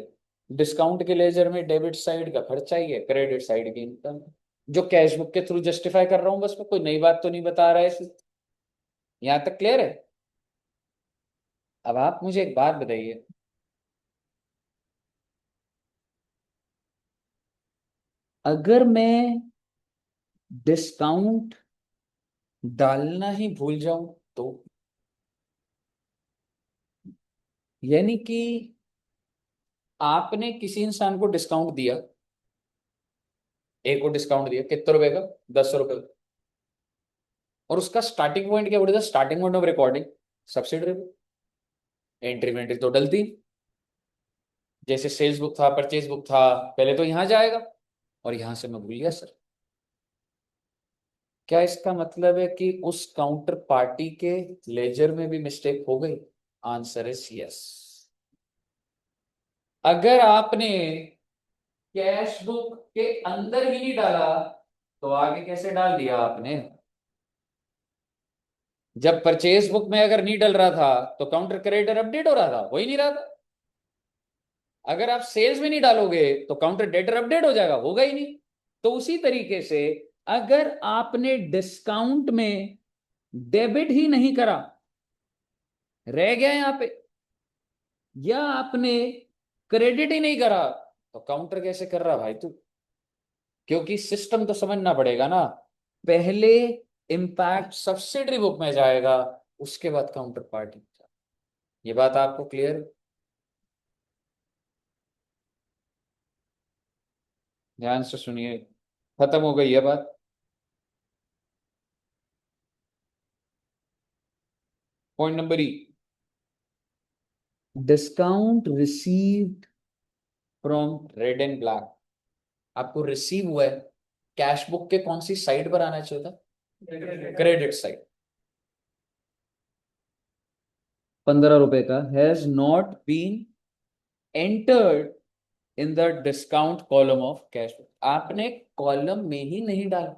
A: डिस्काउंट के लेजर में डेबिट साइड का खर्चा ही है, क्रेडिट साइड की इनकम, जो कैश बुक के थ्रू जस्टिफाई कर रहा हूं, बस मैं कोई नई बात तो नहीं बता रहा है। यहां तक क्लियर है? अब आप मुझे एक बात बताइए, अगर मैं डिस्काउंट डालना ही भूल जाऊं तो, यानी कि आपने किसी इंसान को डिस्काउंट दिया, एक को डिस्काउंट दिया कितने रुपए का? 10 रुपए का। और उसका स्टार्टिंग पॉइंट क्या बोला था? Starting point of recording subsidiary, entry वेंट्री तो डलती, जैसे सेल्स बुक था, परचेज बुक था, पहले तो यहां जाएगा, और यहां से मैं भूल गया सर। क्या इसका मतलब है कि उस काउंटर पार्टी के लेजर में भी मिस्टेक हो गई? Answer is yes. अगर आपने कैश बुक के अंदर ही नहीं डाला तो आगे कैसे डाल दिया आपने? जब परचेज बुक में अगर नहीं डल रहा था तो काउंटर क्रेडिटर अपडेट हो रहा था, हो ही नहीं रहा था। अगर आप सेल्स में नहीं डालोगे तो काउंटर डेटर अपडेट हो जाएगा, होगा ही नहीं। तो उसी तरीके से अगर आपने डिस्काउंट में डेबिट ही नहीं करा, रह गया यहां पे, या आपने क्रेडिट ही नहीं करा, तो काउंटर कैसे कर रहा भाई तू? क्योंकि सिस्टम तो समझना पड़ेगा ना, पहले इंपैक्ट सब्सिडरी बुक में जाएगा, उसके बाद काउंटर पार्टी। ये बात आपको क्लियर? ध्यान से सुनिए, खत्म हो गई है बात। Point number E, discount received from red and black. आपको रिसीव हुआ है, कैश बुक के कौन सी साइड पर आना चाहिए था? Credit side. 15 रुपए का has not been entered in the discount column of cash book. आपने कॉलम में ही नहीं डाला,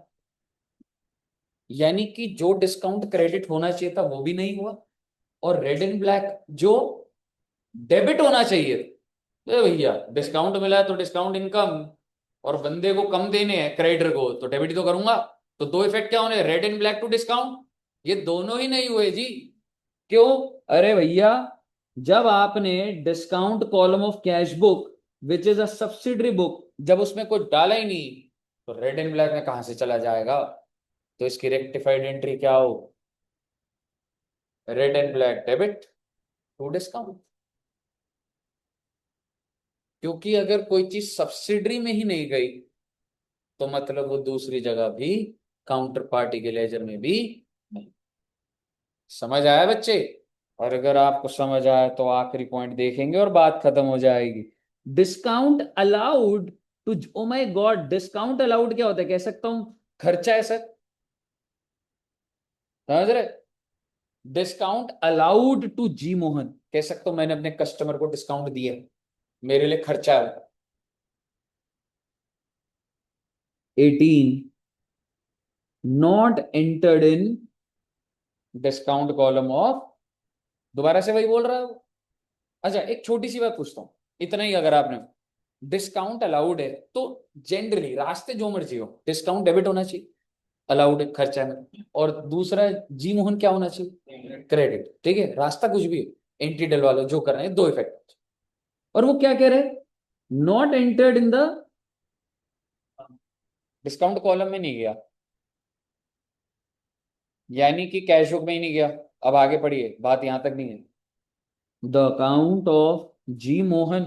A: यानी कि जो डिस्काउंट क्रेडिट होना चाहिए था वो भी नहीं हुआ, और रेड एंड ब्लैक जो डेबिट होना चाहिए, तो भैया डिस्काउंट मिला है तो डिस्काउंट इनकम, और बंदे को कम देने हैं क्रेडिटर को तो डेबिट तो करूंगा। तो दो इफेक्ट क्या होने? Red and black to discount, ये दोनों ही नहीं हुए जी। क्यों? अरे भैया, जब आपने discount column of cash book which is a subsidiary book, जब उसमें कुछ डाला ही नहीं, तो रेड एंड ब्लैक में कहां से चला जाएगा? तो इसकी रेक्टिफाइड एंट्री क्या हो? Red and black debit to discount. क्योंकि अगर कोई चीज सब्सिडरी में ही नहीं गई तो मतलब वो दूसरी जगह भी काउंटर पार्टी के लेजर में भी नहीं। समझ आया बच्चे? और अगर आपको समझ आया तो आखिरी पॉइंट देखेंगे और बात खत्म हो जाएगी। Discount allowed to, oh my god, discount allowed क्या होता है? कह सकता हूं खर्चा है सर, समझ रहे? डिस्काउंट अलाउड टू जी मोहन, कह सकता हूं मैंने अपने कस्टमर को डिस्काउंट दिया, मेरे लिए खर्चा है। 18 not entered in discount column of, दोबारा से वही बोल रहा है वो। अच्छा, एक छोटी सी बात पूछता हूं, इतना ही, अगर आपने डिस्काउंट अलाउड है तो जनरली रास्ते जो मर्जी हो डिस्काउंट डेबिट होना चाहिए, अलाउड है, खर्चा है। और दूसरा जी मोहन क्या होना चाहिए? क्रेडिट। ठीक है, रास्ता कुछ भी एंट्री डलवा लो, जो कर रहे हैं, दो इफेक्ट। और वो क्या कह रहे हैं? Not entered in the discount column में नहीं गया, यानी कि कैश बुक में ही नहीं गया। अब आगे पढ़िए, बात यहां तक नहीं है। The account of G Mohan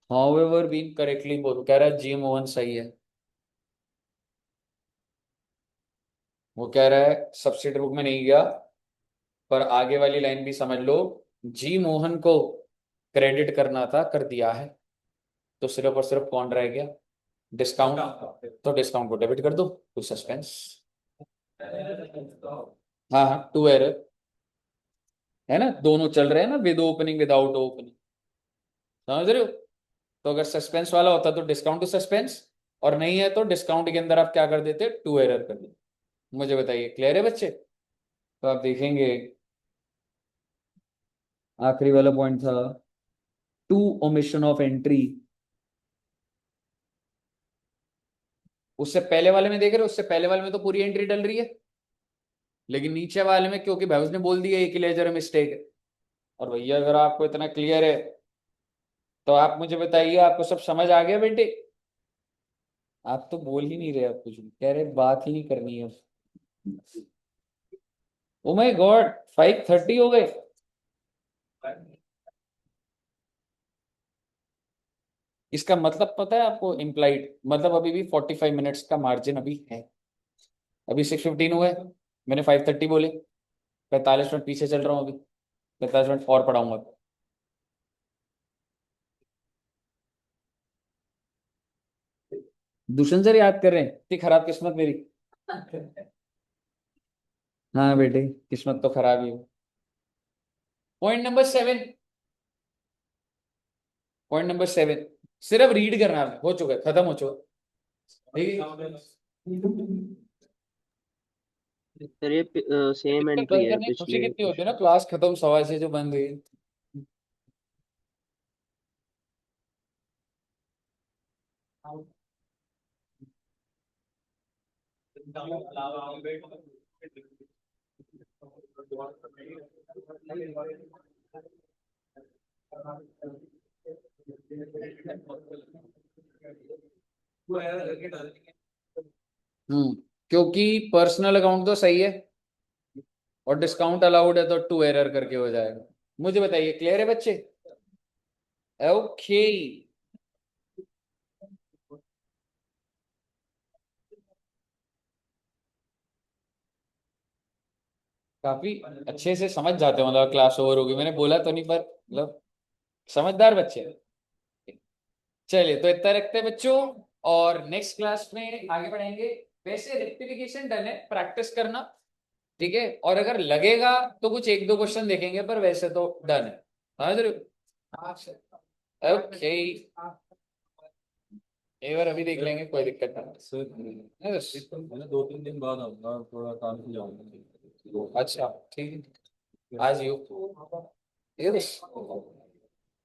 A: however been correctly बोल, कह रहा है जी मोहन सही है। वो कह रहा है सब्सिडी बुक में नहीं गया, पर आगे वाली लाइन भी समझ लो, जी मोहन को क्रेडिट करना था, कर दिया है, तो सिर्फ और सिर्फ कौन रह गया, डिस्काउंट। तो डिस्काउंट को डेबिट कर दो, टू सस्पेंस। हाँ हाँ, टू एरर है ना, दोनों चल रहे हैं ना, विद ओपनिंग विदाउट ओपनिंग, समझ रहे हो। तो अगर सस्पेंस वाला होता तो डिस्काउंट टू सस्पेंस, और नहीं है तो डिस्काउंट के अंदर आप क्या कर देते, टू एरर कर देते। मुझे बताइए, क्लियर है बच्चे। तो आप देखेंगे आखिरी वाला पॉइंट था टू ओमिशन ऑफ एंट्री। उससे पहले वाले में देख रहे हो, उससे पहले वाले में तो पूरी एंट्री डल रही है, लेकिन नीचे वाले में क्योंकि भाई उसने बोल दिया एक लेजर मिस्टेक है। और भैया अगर आपको इतना क्लियर है तो आप मुझे बताइए, आपको सब समझ आ गया बेटे। आप तो बोल ही नहीं रहे, आप कुछ भी कह रहे, बात ही नहीं करनी है। ओ माय गॉड, 5:30 हो गए। इसका मतलब पता है आपको, इम्प्लाइड मतलब अभी भी 45 मिनट्स का मार्जिन अभी है। अभी 6:15 हुए, मैंने 5:30 बोले, 45 मिनट पीछे चल रहा हूँ अभी, 45 मिनट और पढ़ाऊंगा। दूषण सर याद कर रहे हैं, इतनी खराब किस्मत मेरी। हाँ बेटे, किस्मत तो खराब ही है। पॉइंट नंबर 7, पॉइंट नंबर 7, सिर्फ रीड करना है, हो चुका है, खत्म हो चुका, ठीक है।
D: सर ये सेम
A: लेक्चर
D: एंट्री
A: बंद
D: है
A: करने की खुशी
D: पिछले
A: कितनी होती है ना,
D: क्वेश्चन।
A: क्लास खत्म 6:15 जो बंद हुई। हम्म, क्योंकि पर्सनल अकाउंट तो सही है और डिस्काउंट अलाउड है, तो टू एरर करके हो जाएगा। मुझे बताइए, क्लियर है बच्चे। ओके, काफी अच्छे से समझ जाते हो, मतलब क्लास ओवर होगी, मैंने बोला तो नहीं, पर मतलब समझदार बच्चे हैं। चलिए, तो इतना रखते हैं बच्चों, और नेक्स्ट क्लास में आगे बढ़ेंगे। वैसे रेक्टिफिकेशन डन है, प्रैक्टिस करना, ठीक है। और अगर लगेगा तो कुछ एक दो क्वेश्चन देखेंगे, पर वैसे तो डन है, समझ रहे हो। ओके, एक बार अभी देख लेंगे, कोई दिक्कत नहीं। Yes.
B: मैं 2-3 दिन बाद आऊंगा, थोड़ा काम से जाऊंगा।
A: अच्छा ठीक है, आज यू। Yes.